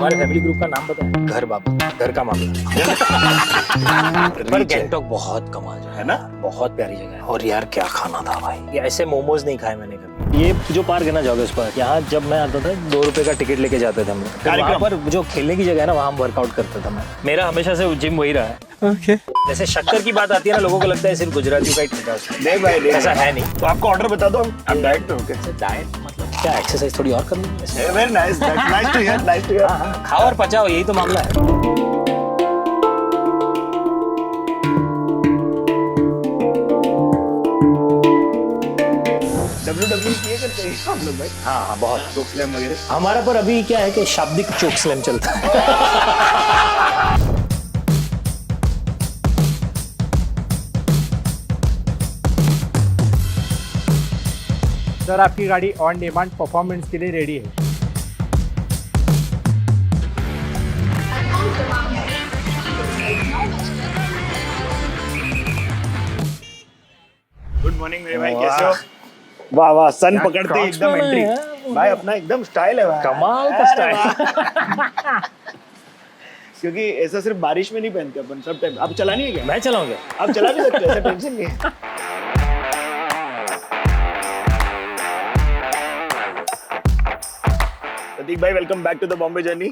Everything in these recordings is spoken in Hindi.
हमारे फैमिली ग्रुप का नाम पता है? घर बाबा, घर का मामला। पर गैंगटॉक बहुत कमाल जगह है ना, बहुत प्यारी जगह है। और यार क्या खाना था भाई, ये ऐसे मोमोज नहीं खाए मैंने कभी। ये जो पार्क है ना जॉगर्स पार्क, यहाँ जब मैं आता था 2 रुपए का टिकट लेके जाते थे हम लोग। वहाँ पर जो खेलने की जगह है ना, वहाँ हम वर्कआउट करता था मैं। मेरा हमेशा से जिम वही रहा है। ओके। जैसे शक्कर की बात आती है ना, लोगों को लगता है सिर्फ गुजरातियों का ही ठेका है। नहीं भाई नहीं, ऐसा है नहीं। तो आपको ऑर्डर बता दो, हम डाइट पे होके। डाइट मतलब क्या, एक्सरसाइज थोड़ी और करनी है। Very nice, nice to hear, nice to hear. हाँ, खाओ और पचाओ, यही तो मामला है। WWE किए करते हैं हम लोग भाई। हाँ बहुत। चोक स्लैम वगैरह। हमारा पर अभी क्या है कि शाब्दिक चोक स्लैम चलता है। सर आपकी गाड़ी ऑन डिमांड परफॉर्मेंस के लिए रेडी है। गुड मॉर्निंग मेरे भाई, कैसे हो? वाह वाह, सन पकड़ते ही एकदम Crocs में एंट्री है। भाई, अपना एकदम स्टाइल है भाई। कमाल का स्टाइल। क्योंकि ऐसा सिर्फ बारिश में नहीं पहनते अपन, सब टाइम। आप चलानी है क्या? मैं चलाऊंगा। आप चला भी सकते हो, ऐसा टेंशन नहीं है। प्रतीक भाई, welcome back to the Bombay journey.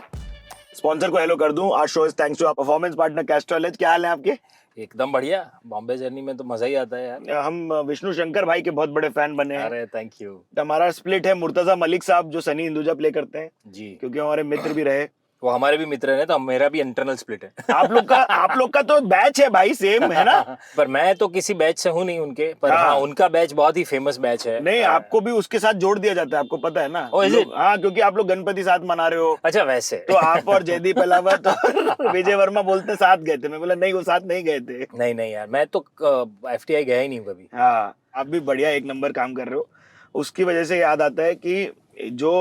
Sponsor को हेलो कर दूं। आज show is thanks to our performance partner Castrol Edge. क्या हाल है आपके? एकदम बढ़िया। बॉम्बे जर्नी में तो मजा ही आता है यार। हम विष्णु शंकर भाई के बहुत बड़े फैन बने हैं। अरे थैंक यू हमारा स्प्लिट है मुर्तजा मलिक साहब, जो सनी हिंदुजा प्ले करते हैं, जी। क्योंकि हमारे मित्र भी रहे। वो हमारे भी मित्र हैं, तो मेरा भी इंटरनल स्प्लिट है। आप लोग का तो बैच है भाई, सेम है ना? पर मैं तो किसी बैच से हूँ नहीं उनके, पर हाँ उनका बैच बहुत ही फेमस बैच है। नहीं, आपको भी उसके साथ जोड़ दिया जाता है, आपको पता है ना? Oh, is it? हाँ, क्योंकि आप लोग गणपति साथ मना रहे हो। अच्छा वैसे तो आप और जयदीप अलावत और विजय वर्मा बोलते साथ गए थे। मैं बोला नहीं, वो साथ नहीं गए थे। नहीं यार, मैं तो FTI गया ही नहीं कभी। हाँ, आप भी बढ़िया एक नंबर काम कर रहे हो। उसकी वजह से याद आता है कि जो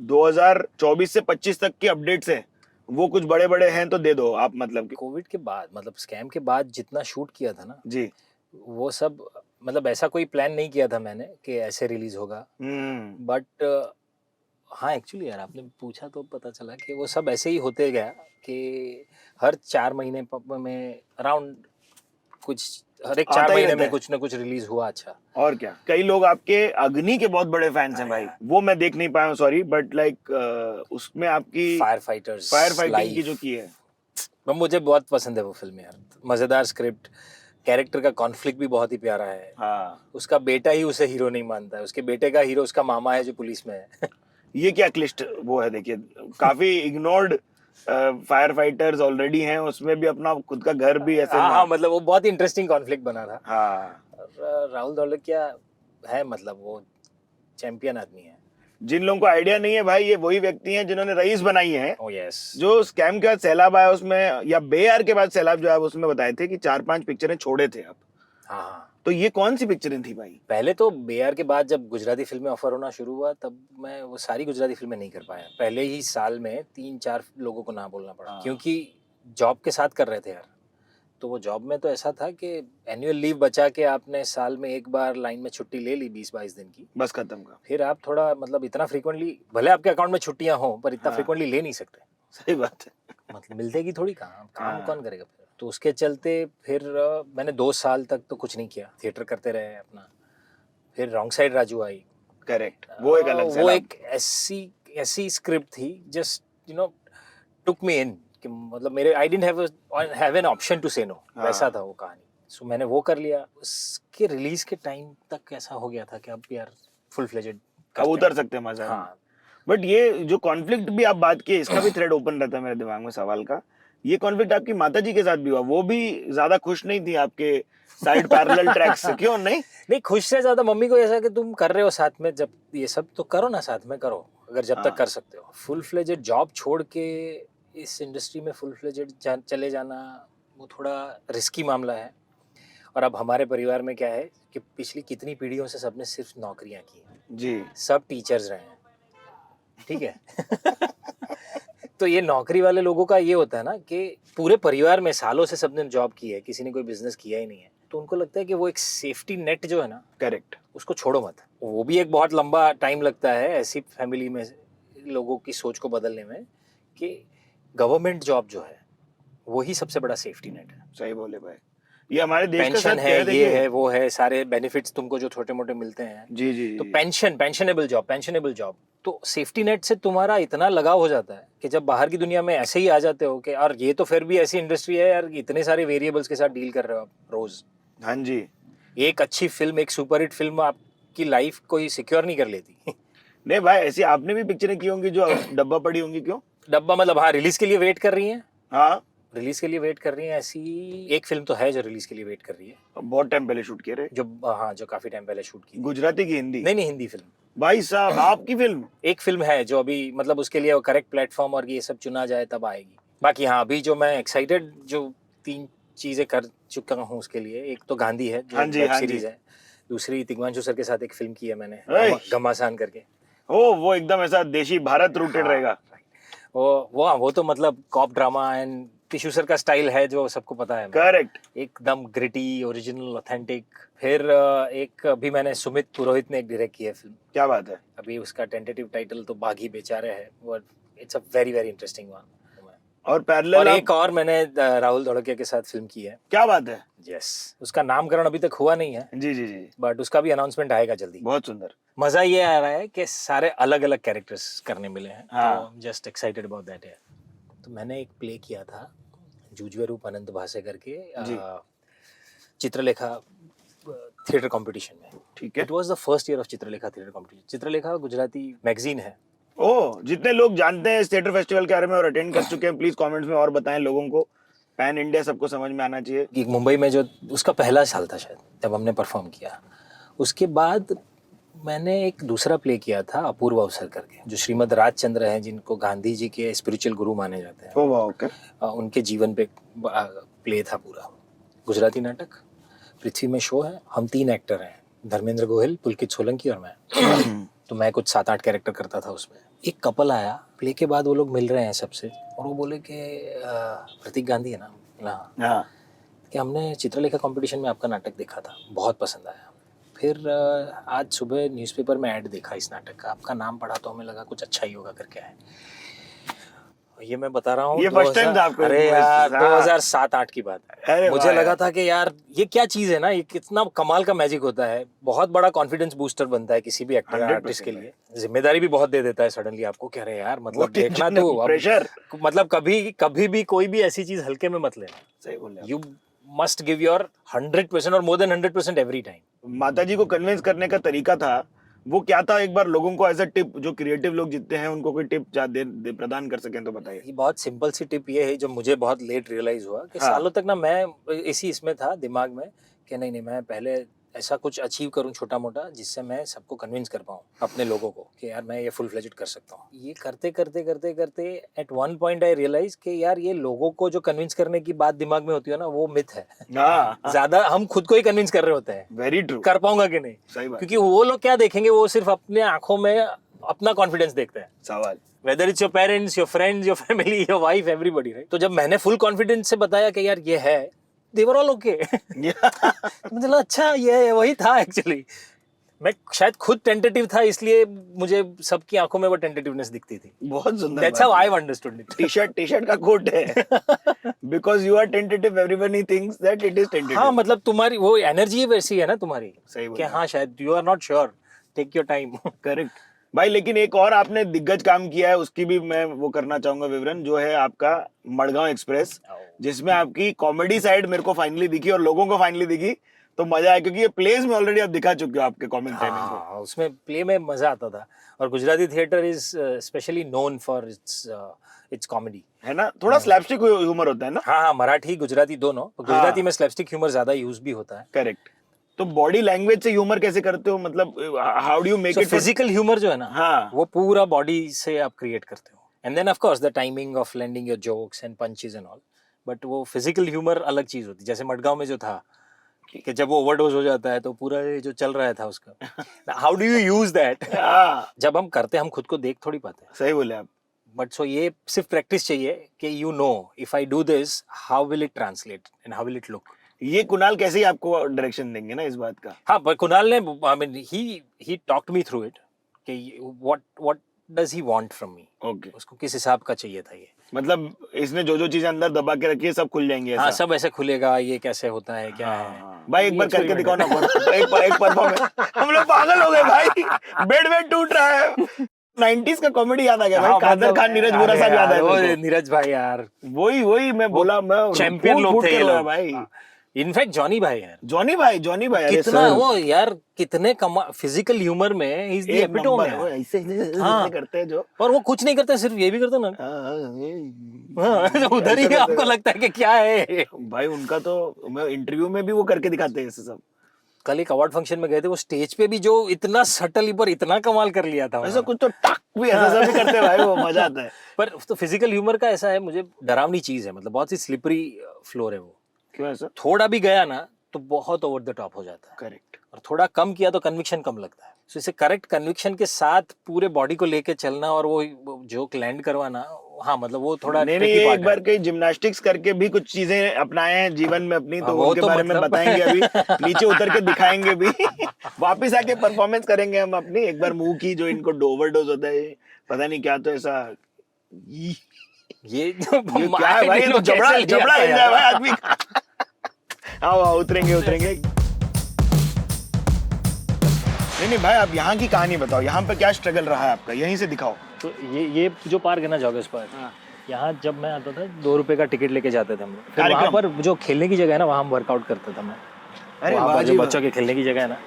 2024 से 25 तक की अपडेट्स है, वो कुछ बड़े बड़े हैं, तो दे दो आप। मतलब कि कोविड के बाद, मतलब स्कैम के बाद जितना शूट किया था ना जी, वो सब, मतलब ऐसा कोई प्लान नहीं किया था मैंने कि ऐसे रिलीज होगा। बट हाँ एक्चुअली यार, आपने पूछा तो पता चला कि वो सब ऐसे ही होते गया कि हर 4 महीने में अराउंड हर एक 4 आता ही महीने रहता में है। कुछ ना कुछ रिलीज हुआ। अच्छा, और क्या, कई लोग आपके अग्नि के बहुत बड़े फैंस हैं भाई। वो मैं देख नहीं पाया हूँ, सॉरी, बट लाइक उसमें आपकी फायर फाइटिंग की जो की है, मुझे बहुत पसंद है वो फिल्म यार। मजेदार स्क्रिप्ट, कैरेक्टर का कॉन्फ्लिक्ट भी बहुत ही प्यारा है। हाँ। उसका बेटा ही उसे हीरो नहीं मानता है, उसके बेटे का हीरो उसका मामा है जो पुलिस में है। ये क्या क्लिष्ट वो है, देखिए, काफी इग्नोर्ड फायर फाइटर्स ऑलरेडी हैं, उसमें भी अपना खुद का घर भी ऐसे। हाँ मतलब वो बहुत इंटरेस्टिंग कॉन्फ्लिक्ट बना था। हाँ, राहुल ढोलकिया है, मतलब वो चैंपियन आदमी है। जिन लोगों को आइडिया नहीं है भाई, ये वही व्यक्ति हैं जिन्होंने रईस बनाई है। Oh yes. जो स्कैम के बाद सैलाब आया उसमें, या बेयार के बाद सैलाब जो है, उसमें बताए थे कि 4-5 पिक्चरें छोड़े थे आप। हाँ, तो ये कौन सी पिक्चरें थी भाई? पहले तो बेआर के बाद जब गुजराती फिल्में ऑफर होना शुरू हुआ, तब मैं वो सारी गुजराती फिल्में नहीं कर पाया। पहले ही साल में 3-4 लोगों को ना बोलना पड़ा, क्योंकि जॉब के साथ कर रहे थे यार। तो वो जॉब में तो ऐसा था कि एनुअल लीव बचा के आपने साल में एक बार लाइन में छुट्टी ले ली 20-22 दिन की, बस खत्म का। फिर आप थोड़ा मतलब इतना फ्रीक्वेंटली, भले आपके अकाउंट में छुट्टियां हो पर इतना फ्रीक्वेंटली ले नहीं सकते। सही बात है। मतलब मिलते की थोड़ी काम कौन करेगा फिर। तो उसके चलते फिर मैंने 2 साल तक तो कुछ नहीं किया, थिएटर करते रहे अपना। फिर रॉन्ग साइड राजू आई। करेक्ट, वो एक अलग वो एक ऐसी स्क्रिप्ट थी, just you know took me in, कि मतलब मेरे I didn't have an option to say no, वैसा था वो कहानी। सो मैंने वो कर लिया। उसके रिलीज के टाइम तक ऐसा हो गया था कि अब यार फुल फ्लेजेड अब उतर सकते हैं मजा। हाँ। बट ये जो कॉन्फ्लिक्ट भी आप बात किए, इसका भी थ्रेड ओपन रहता है मेरे दिमाग में सवाल का। ये कॉन्फ्लिक्ट आपकी माताजी के साथ भी हुआ, वो भी ज्यादा खुश नहीं थी आपके साइड पैरेलल ट्रैक्स से, क्यों? नहीं, खुश से ज्यादा मम्मी को ऐसा कि तुम कर रहे हो साथ में, जब ये सब तो करो ना, साथ में करो अगर जब तक कर सकते हो। फुल फ्लेजेड जॉब छोड़ के इस इंडस्ट्री में फुल फ्लेजेड चले जाना, वो थोड़ा रिस्की मामला है। और अब हमारे परिवार में क्या है कि पिछली कितनी पीढ़ियों से सबने सिर्फ नौकरियां की हैं जी, सब टीचर्स रहे हैं, ठीक है। तो ये नौकरी वाले लोगों का ये होता है ना कि पूरे परिवार में सालों से सबने जॉब की है, किसी ने कोई बिजनेस किया ही नहीं है, तो उनको लगता है कि वो एक सेफ्टी नेट जो है ना, करेक्ट, उसको छोड़ो मत। वो भी एक बहुत लंबा टाइम लगता है ऐसी फैमिली में लोगों की सोच को बदलने में, कि गवर्नमेंट जॉब जो है वही सबसे बड़ा सेफ्टी नेट है। सही बोले भाई, ये हमारे देश का पेंशन सत्य है, ये देखिए। है, वो है, सारे बेनिफिट्स तुमको जो छोटे मोटे मिलते हैं। जी जी तो जी। पेंशनेबल जॉब तो सेफ्टी नेट से तुम्हारा इतना लगाव हो जाता है कि जब बाहर की दुनिया में ऐसे ही आ जाते हो कि यार ये तो फिर भी ऐसी इंडस्ट्री है यार, इतने सारे वेरिएबल्स के साथ डील कर रहे हो आप रोज। हाँ जी। एक अच्छी फिल्म, एक सुपरहिट फिल्म आपकी लाइफ कोई सिक्योर नहीं कर लेती। नहीं भाई, ऐसी आपने भी पिक्चरें की होंगी जो डब्बा पड़ी होंगी, क्यों? डब्बा मतलब हाँ, रिलीज के लिए वेट कर रही है, हाँ, रिलीज के लिए वेट कर रही है। ऐसी एक फिल्म तो है जो रिलीज के लिए वेट कर रही है, बहुत टाइम पहले शूट किए रहे। जो हाँ, जो काफी टाइम पहले शूट की। गुजराती की हिंदी? नहीं, हिंदी फिल्म। भाई साहब, आपकी फिल्म? एक फिल्म है जो अभी मतलब उसके लिए करेक्ट प्लेटफॉर्म और ये सब चुना जाए तब आएगी। बाकी हाँ, अभी जो मैं एक्साइटेड जो 3 चीजें कर चुका हूँ उसके लिए, एक तो गांधी है जो हाँ जी, वेब हाँ सीरीज जी। है। दूसरी तिग्मांशु सर के साथ एक फिल्म की है मैंने, ऐश। घमासान करके। वो एकदम ऐसा देशी भारत रूटेड हाँ, रहेगा। वो तो मतलब cop drama and tissue sir का स्टाइल है जो सबको पता है। करेक्ट। एकदम ग्रिटी, ओरिजिनल, ऑथेंटिक। फिर एक अभी मैंने सुमित पुरोहित ने एक डायरेक्ट की है फिल्म। क्या बात है। अभी उसका टेंटेटिव टाइटल तो बागी बेचारे है, but it's a very very interesting one. और और पैरेलल एक और मैंने राहुल धड़किया के साथ फिल्म की है। क्या बात है। यस, उसका नामकरण अभी तक हुआ नहीं है, जी जी जी। बट उसका भी अनाउंसमेंट आएगा जल्दी। बहुत सुंदर। मजा ये आ रहा है कि सारे अलग अलग कैरेक्टर्स करने मिले हैं। हाँ। तो जस्ट एक्साइटेड अबाउट दैट है। तो मैंने एक प्ले किया था जूझवे रूप अनंत भासे करके, चित्रलेखा थिएटर कंपटीशन में। ठीक है। It was the first year of Chitralekha theatre competition. Chitralekha Gujarati magazine है। जितने लोग जानते हैं इस थिएटर फेस्टिवल के बारे में और अटेंड कर चुके हैं, प्लीज कमेंट्स में और बताएं लोगों को। पैन इंडिया सबको समझ में आना चाहिए। एक मुंबई में जो उसका पहला साल था शायद, जब हमने परफॉर्म किया। उसके बाद मैंने एक दूसरा प्ले किया था अपूर्व अवसर करके, जो श्रीमद राजचंद्र हैं जिनको गांधी जी के स्पिरिचुअल गुरु माने जाते हैं। ओके। उनके जीवन पे प्ले था पूरा, गुजराती नाटक। पृथ्वी में शो है, हम 3 एक्टर हैं, धर्मेंद्र गोहिल, पुलकित सोलंकी और मैं। तो मैं कुछ 7-8 कैरेक्टर करता था उसमें। एक कपल आया प्ले के बाद, वो लोग मिल रहे हैं सबसे, और वो बोले कि प्रतीक गांधी है ना, हाँ। कि हमने चित्रलेखा कंपटीशन में आपका नाटक देखा था, बहुत पसंद आया। फिर आज सुबह न्यूज़पेपर में ऐड देखा इस नाटक का, आपका नाम पढ़ा तो हमें लगा कुछ अच्छा ही होगा करके है। ये मैं बता रहा हूँ, ये फर्स्ट टाइम था आपको? अरे यार 2007-8 की बात है। मुझे लगा था कि यार ये क्या चीज है ना, ये कितना कमाल का मैजिक होता है, बहुत बड़ा कॉन्फिडेंस बूस्टर बनता है किसी भी एक्टर आर्टिस्ट के लिए। जिम्मेदारी भी बहुत दे देता है सडनली आपको, कह रहे यार मतलब देखना तो प्रेशर, मतलब कभी भी कोई भी ऐसी चीज हल्के में मत लेना। सही बोले। यू मस्ट गिव योर 100% और मोर देन 100% एवरी टाइम। माता जी को कन्विंस करने का तरीका था वो क्या था, एक बार लोगों को एज अ टिप, जो क्रिएटिव लोग जितने हैं उनको कोई टिप प्रदान कर सकें तो बताइए। ये बहुत सिंपल सी टिप ये है जो मुझे बहुत लेट रियलाइज हुआ कि सालों तक ना मैं इसी इसमें था दिमाग में कि नहीं मैं पहले ऐसा कुछ अचीव करूं छोटा मोटा, जिससे मैं सबको कन्विंस कर पाऊं, अपने लोगों को, कि यार मैं ये फुल फ्लेजेड कर सकता हूं। ये करते करते करते करते at one point I realise कि यार ये लोगों को जो कन्विंस करने की बात दिमाग में होती है ना, वो मिथ है। ज्यादा हम खुद को ही कन्विंस कर रहे होते हैं। Very true. कर पाऊंगा कि नहीं, सही बात। क्योंकि वो लोग क्या देखेंगे, वो सिर्फ अपने आंखों में अपना कॉन्फिडेंस देखते हैं। सवाल whether it's your parents, your friends, your family, your wife, everybody, right. तो जब मैंने फुल कॉन्फिडेंस से बताया कि यार ये है, they were all okay। मुझे लगा अच्छा ये वही था एक्चुअली। मैं शायद खुद टेंटेटिव था, इसलिए मुझे सबकी आंखों में वो टेंटेटिवनेस दिखती थी। बहुत सुंदर। That's how I've understood it। T shirt का कोट है। Because you are tentative, everyone thinks that it is tentative। हाँ, मतलब तुम्हारी वो एनर्जी वैसी है ना तुम्हारी, सही कि हाँ शायद you are not sure, take your time। Correct भाई। लेकिन एक और आपने दिग्गज काम किया है, उसकी भी मैं वो करना चाहूंगा विवरण, जो है आपका मड़गांव एक्सप्रेस, जिसमें आपकी कॉमेडी साइड मेरे को फाइनली दिखी और लोगों को फाइनली दिखी, तो मजा आया, क्योंकि ये प्लेस में ऑलरेडी आप दिखा चुके हो आपके कॉमिक टाइमिंग को। हाँ, उसमें प्ले में मजा आता था। और Gujarati theatre is specially known for its comedy, है ना, थोड़ा स्लैपस्टिक ह्यूमर होता है ना। हाँ, मराठी गुजराती दोनों। गुजराती में स्लैपस्टिक ह्यूमर ज्यादा यूज भी होता है। करेक्ट। तो बॉडी लैंग्वेज से ह्यूमर कैसे करते हो, मतलब how do you make it? Physical humour जो है ना, हाँ, वो पूरा बॉडी से आप क्रिएट करते हो, and then of course the timing of landing your jokes and punches and all, but वो फिजिकल ह्यूमर अलग चीज होती है। जैसे मडगांव में जो था कि जब वो ओवरडोज हो जाता है तो पूरा जो चल रहा था उसका, how do you use that? जब हम करते हम खुद को देख थोड़ी पाते हैं। सही बोले आप। बट सो ये सिर्फ प्रैक्टिस चाहिए कि you know if I do this how will it translate and how will it look. ये कुणाल कैसे ही आपको डायरेक्शन देंगे ना इस बात का। हाँ, पर कुणाल ने, I mean he talked me through it कि what does he want from me, okay, उसको किस हिसाब का चाहिए था ये। मतलब इसने जो जो चीजें अंदर दबा के रखी है सब खुल जाएंगे हाँ, ऐसा? सब ऐसे खुलेगा, ये कैसे होता है, क्या है। हाँ। भाई एक बार करके experiment दिखाओ ना, है। एक परफॉर्मेंस। हम लोग पागल हो गए भाई, बेड टूट रहा है। 90s का कॉमेडी याद आ गया भाई, हाँ, कादर मतलब, खान, नीरज अरे वोरा साहब याद यार, है वो मेरे को। नीरज भाई यार, वही मैं बोला, मैं चैंपियन फूट लोग फूट थे के ये रोया लोग। भाई। इनफैक्ट जॉनी भाई यार, जॉनी भाई, अरे कितना सर, वो यार, कितने फिजिकल ह्यूमर में इज द एक एपिटोम नंबर, वो है। ऐसे हाँ। करते हैं जो। और वो कुछ नहीं करते, सिर्फ ये भी करते ना। हाँ, तो उधर ही ऐसे आपको करते लगता है कि क्या है। हैं। भाई उनका तो मैं इंटरव्यू में भी वो करके दिखाते हैं ऐसे सब। कल एक अवार्ड फंक्शन में गए थे, वो स्टेज पे भी जो इतना सटल पर इतना कमाल कर लिया था ऐसा उन्होंने। कुछ तो टक भी ऐसा सब भी करते हैं भाई, वो मजा आता है। पर तो फिजिकल ह्यूमर का ऐसा है, मुझे डरावनी चीज है, मतलब बहुत सी स्लिपरी फ्लोर है वो। क्यों ऐसा? थोड़ा भी गया ना तो बहुत ओवर द टॉप हो जाता है, करेक्ट। और थोड़ा कम किया तो कन्विक्शन कम लगता है। तो इसे करेक्ट कन्विक्शन के साथ पूरे बॉडी को लेके चलना और वो जोक लैंड करवाना, हाँ मतलब वो थोड़ा नहीं tricky एक part बार है। कहीं जिम्नास्टिक्स करके भी कुछ चीजें अपनाए हैं जीवन में अपनी, तो वो उनके तो बारे में मतलब- बताएंगे अभी, नीचे उतर के दिखाएंगे भी। वापिस आके परफॉर्मेंस करेंगे हम अपनी। एक बार मुंह की जो इनको ओवरडोज होता है, पता नहीं क्या, तो ऐसा ये क्या है भाई, ये तो जबड़ा हिल जाए भाई आदमी का। आओ उतरेंगे। नहीं भाई, आप यहाँ की कहानी बताओ, यहाँ पे क्या स्ट्रगल रहा है आपका, यहीं से दिखाओ। तो ये जो पार्क है ना, जॉगर्स पार्क, यहाँ जब मैं आता था 2 रुपए का टिकट लेके जाते थे हम लोग। फिर वहाँ पर जो खेलने की जगह है ना, वहाँ हम वर्कआउट करते थे मैं। अरे वहाँ वाह पर जी जो वाह। बच्चों के खेलने की जगह है ना,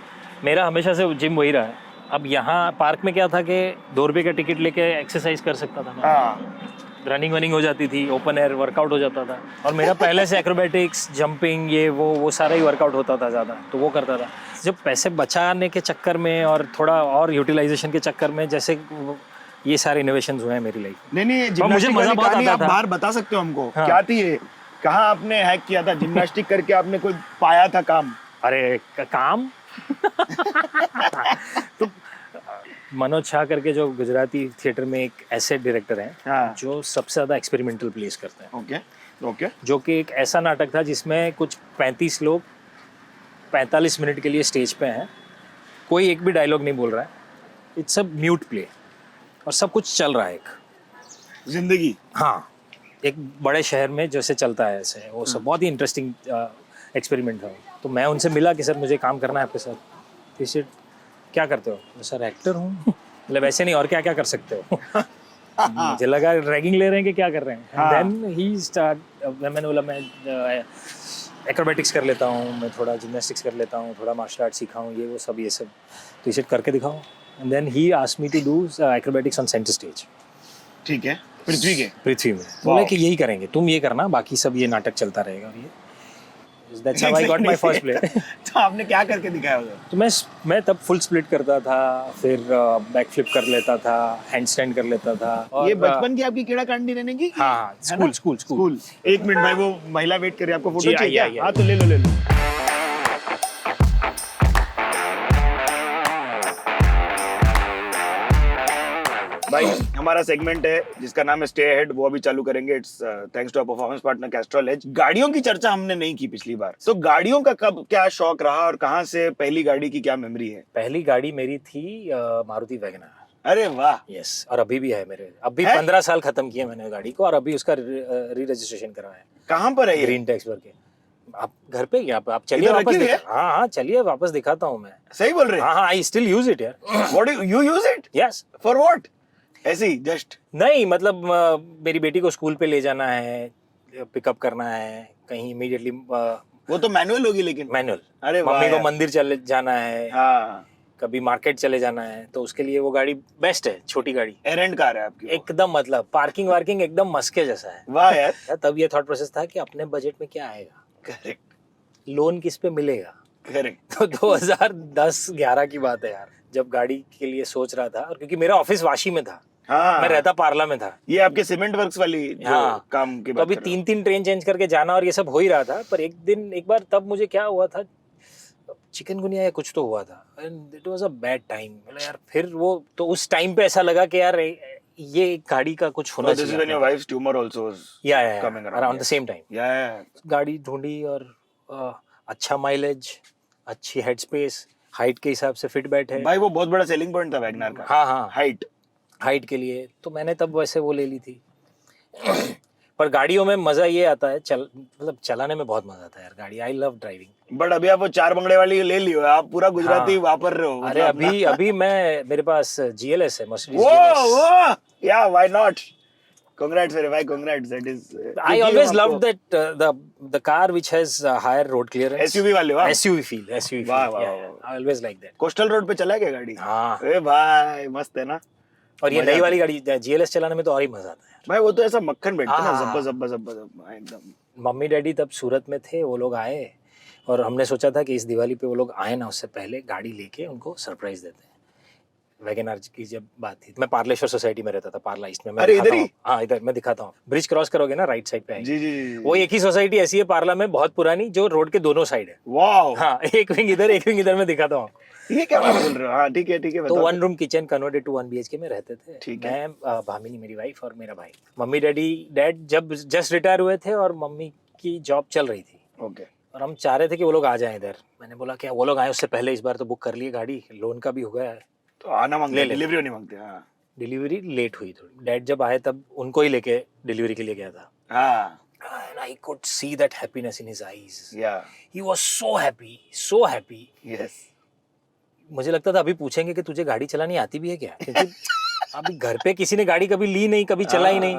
मेरा हमेशा से जिम वही रहा है। अब यहाँ पार्क में क्या था कि 2 रुपए का टिकट लेके एक्सरसाइज कर सकता था मैं। हाँ, रनिंग वनिंग हो जाती थी, ओपन एयर वर्कआउट हो जाता था, और मेरा पहले से एक्रोबैटिक्स, जंपिंग, ये वो सारा ही वर्कआउट होता था ज़्यादा, तो वो करता था। जब पैसे बचाने के चक्कर में और थोड़ा और यूटिलाइजेशन के चक्कर में, जैसे ये सारे इनोवेशंस हुए हैं मेरी लाइफ। नहीं और मुझे मजा बहुत आता आप था। बाहर बता सकते हो हमको? हाँ। क्या थी ये, कहाँ आपने हैक किया था? जिम्नास्टिक करके आपने कोई पाया था काम? अरे काम तो मनोज शाह करके जो गुजराती थिएटर में एक ऐसे डायरेक्टर हैं, हाँ। जो सबसे ज़्यादा एक्सपेरिमेंटल प्लेस करते हैं। ओके। जो कि एक ऐसा नाटक था जिसमें कुछ 35 लोग 45 मिनट के लिए स्टेज पे हैं, कोई एक भी डायलॉग नहीं बोल रहा है, इट्स अ म्यूट प्ले, और सब कुछ चल रहा है एक जिंदगी। हाँ, एक बड़े शहर में जैसे चलता है ऐसे, वो सब बहुत ही इंटरेस्टिंग एक्सपेरिमेंट था। तो मैं उनसे मिला कि सर मुझे काम करना है आपके साथ। इसे क्या करते हो? सर एक्टर हूँ। मतलब वैसे नहीं, और क्या क्या कर सकते हो? मुझे लगा रैगिंग ले रहे हैं कि क्या कर रहे हैं। देन ही स्टार्ट, मैंने बोला मैं एक्रोबैटिक्स कर लेता हूँ, मैं थोड़ा जिम्नास्टिक्स कर लेता हूँ, थोड़ा मार्शल आर्ट सीखा हूँ, ये सब। तो इसे करके दिखाओ। And then he asked me to do acrobatics on centre stage. ठीक है, पृथ्वी में। बोले कि यही करेंगे, तुम ये करना, बाकी सब ये नाटक चलता रहेगा। ये That's how I got my first play. तो आपने क्या करके दिखाया उधर? तो मैं तब फुल स्प्लिट करता था, फिर बैक फ्लिप कर लेता था, हैंडस्टैंड कर लेता था। और ये बचपन की आपकी कीड़ा कांडी रहने की? हाँ, स्कूल। एक मिनट भाई, वो महिला वेट कर रही है, आपको फोटो जी, चाहिए? आइए। हाँ तो ले लो। भाई हमारा सेगमेंट है जिसका नाम है स्टे अहेड, वो अभी चालू करेंगे। It's thanks to our performance partner Castrol Edge. गाड़ियों की चर्चा हमने नहीं की पिछली बार, तो गाड़ियों का कब क्या शौक रहा और कहाँ से पहली गाड़ी की क्या मेमोरी है? पहली गाड़ी मेरी थी मारुति वैगनर। अरे वाह। यस, और अभी भी है मेरे। अभी है? 15 साल खत्म किए मैंने गाड़ी को, और अभी उसका री रजिस्ट्रेशन करवाया। कहाँ पर है ये? ग्रीन टैक्स भर के। आप घर पे ही, आप चलिए इधर वापस रखी हुई है? हाँ, चलिए वापस दिखाता हूँ मैं। सही बोल रहे हैं? हाँ, आई स्टिल यूज इट यार। What you use it? Yes. For what? ऐसे ही जस्ट? नहीं, मतलब मेरी बेटी को स्कूल पे ले जाना है, पिकअप करना है कहीं इमीडिएटली। वो तो मैनुअल होगी लेकिन। मैनुअल। अरे वाह मम्मी को यार। मंदिर चले जाना है, हाँ, कभी मार्केट चले जाना है, तो उसके लिए वो गाड़ी बेस्ट है, छोटी गाड़ी। एरेंट कार है आपकी वो। एकदम, मतलब पार्किंग वार्किंग एकदम मस्के जैसा है। वाह यार। तब ये थॉट प्रोसेस था कि अपने बजट में क्या आएगा, करेक्ट लोन किस पे मिलेगा। करेक्ट। तो 2010-11 की बात है यार, जब गाड़ी के लिए सोच रहा था, और क्योंकि मेरा ऑफिस वाशी में था, हाँ, मैं रहता पार्ला में था। ये आपके सीमेंट वर्क्स वाली जो हाँ। काम की तो बात अभी कर रहे हो। 3 ट्रेन चेंज करके जाना और ये सब हो ही रहा था। पर एक बार तब मुझे क्या हुआ था, चिकनगुनिया या कुछ तो हुआ था, and it was a bad time. मतलब यार, फिर वो तो उस टाइम पे ऐसा लगा कि यार ये गाड़ी का कुछ होना So this is when your चाहिए। wife's tumor also was या coming around, around the yes. Same time Yeah. गाड़ी ढूंढी, और अच्छा माइलेज, अच्छी हेड स्पेस, हाइट के हिसाब से फिट बैठे। भाई वो बहुत बड़ा सेलिंग पॉइंट था वैगनर का। हाँ, हाइट। हाइट के लिए, तो मैंने तब वैसे वो ले ली थी। पर गाड़ियों में मजा ये आता है, मतलब चलाने में बहुत मजा आता है यार गाड़ी। I love driving. बट अभी आप वो 4 बंगड़े वाली ले ली हो, आप पूरा गुजराती हाँ। वापर रहे हो। अरे अभी मेरे पास GLS है, मर्सिडीज वो GLS। या व्हाई नॉट, कांग्रेट्स मेरे भाई, congrats. That is I always loved that the car which has higher road clearance. SUV वाले, वाह। SUV feel. वाह, वाह, Yeah, वाह। I always like that. Coastal road पे चला क्या गाड़ी? हाँ। ए भाई मस्त है ना। और ये मजा नई आता वाली गाड़ी GLS चलाने में तो और ही मजा आता है यार। भाई वो तो ऐसा मक्खन बैठता है ना, हाँ। जब्बा जब्बा जब्बा जब्बा एकदम। मम्मी डैडी तब सूरत में थे, वो लोग आए और हमने सोचा था कि इस दिवाली पे वो लोग आए ना, उससे पहले गाड़ी लेके उनको सरप्राइज देते हैं। वैगन की जब बात थी, मैं पार्लेश्वर सोसाइटी में रहता था, पार्ला ईस्ट में। मैं अरे दिखाता इधर ही? हूँ। हाँ इधर मैं दिखाता हूँ। ब्रिज क्रॉस करोगे ना, राइट साइड पे आएगी। जी जी जी। वो एक ही सोसाइटी ऐसी है पार्ला में, बहुत पुरानी, जो रोड के दोनों साइड है। वाओ। हाँ, एक विंग इधर एक विंग इधर, मैं दिखाता हूँ। ये क्या बात बोल रहे हो? हाँ ठीक है तो बताओ। 1 room kitchen converted to 1 BHK में रहते थे। ठीक है। मैं, भामिनी मेरी वाइफ और मेरा भाई। मम्मी डैड जब जस्ट रिटायर हुए थे और मम्मी की जॉब चल रही थी, ओके। और हम चाह रहे थे कि वो लोग आ जाएं इधर। मैंने बोला क्या वो लोग आए उससे पहले इस बार तो बुक कर लिए गाड़ी, लोन का भी हो गया है। तो आना मांगते, ले ले। डिलीवरी नहीं मांगते। हाँ डिलीवरी लेट हुई थोड़ी। डैड जब आए तब उनको ही लेके डिलीवरी के लिए गया था। हाँ And I could see that happiness in his eyes. या He was so happy, so happy. Yes. मुझे लगता था अभी पूछेंगे कि तुझे गाड़ी चलानी आती भी है क्या, क्योंकि अभी घर पे किसी ने गाड़ी कभी ली नहीं, कभी चला ही नहीं।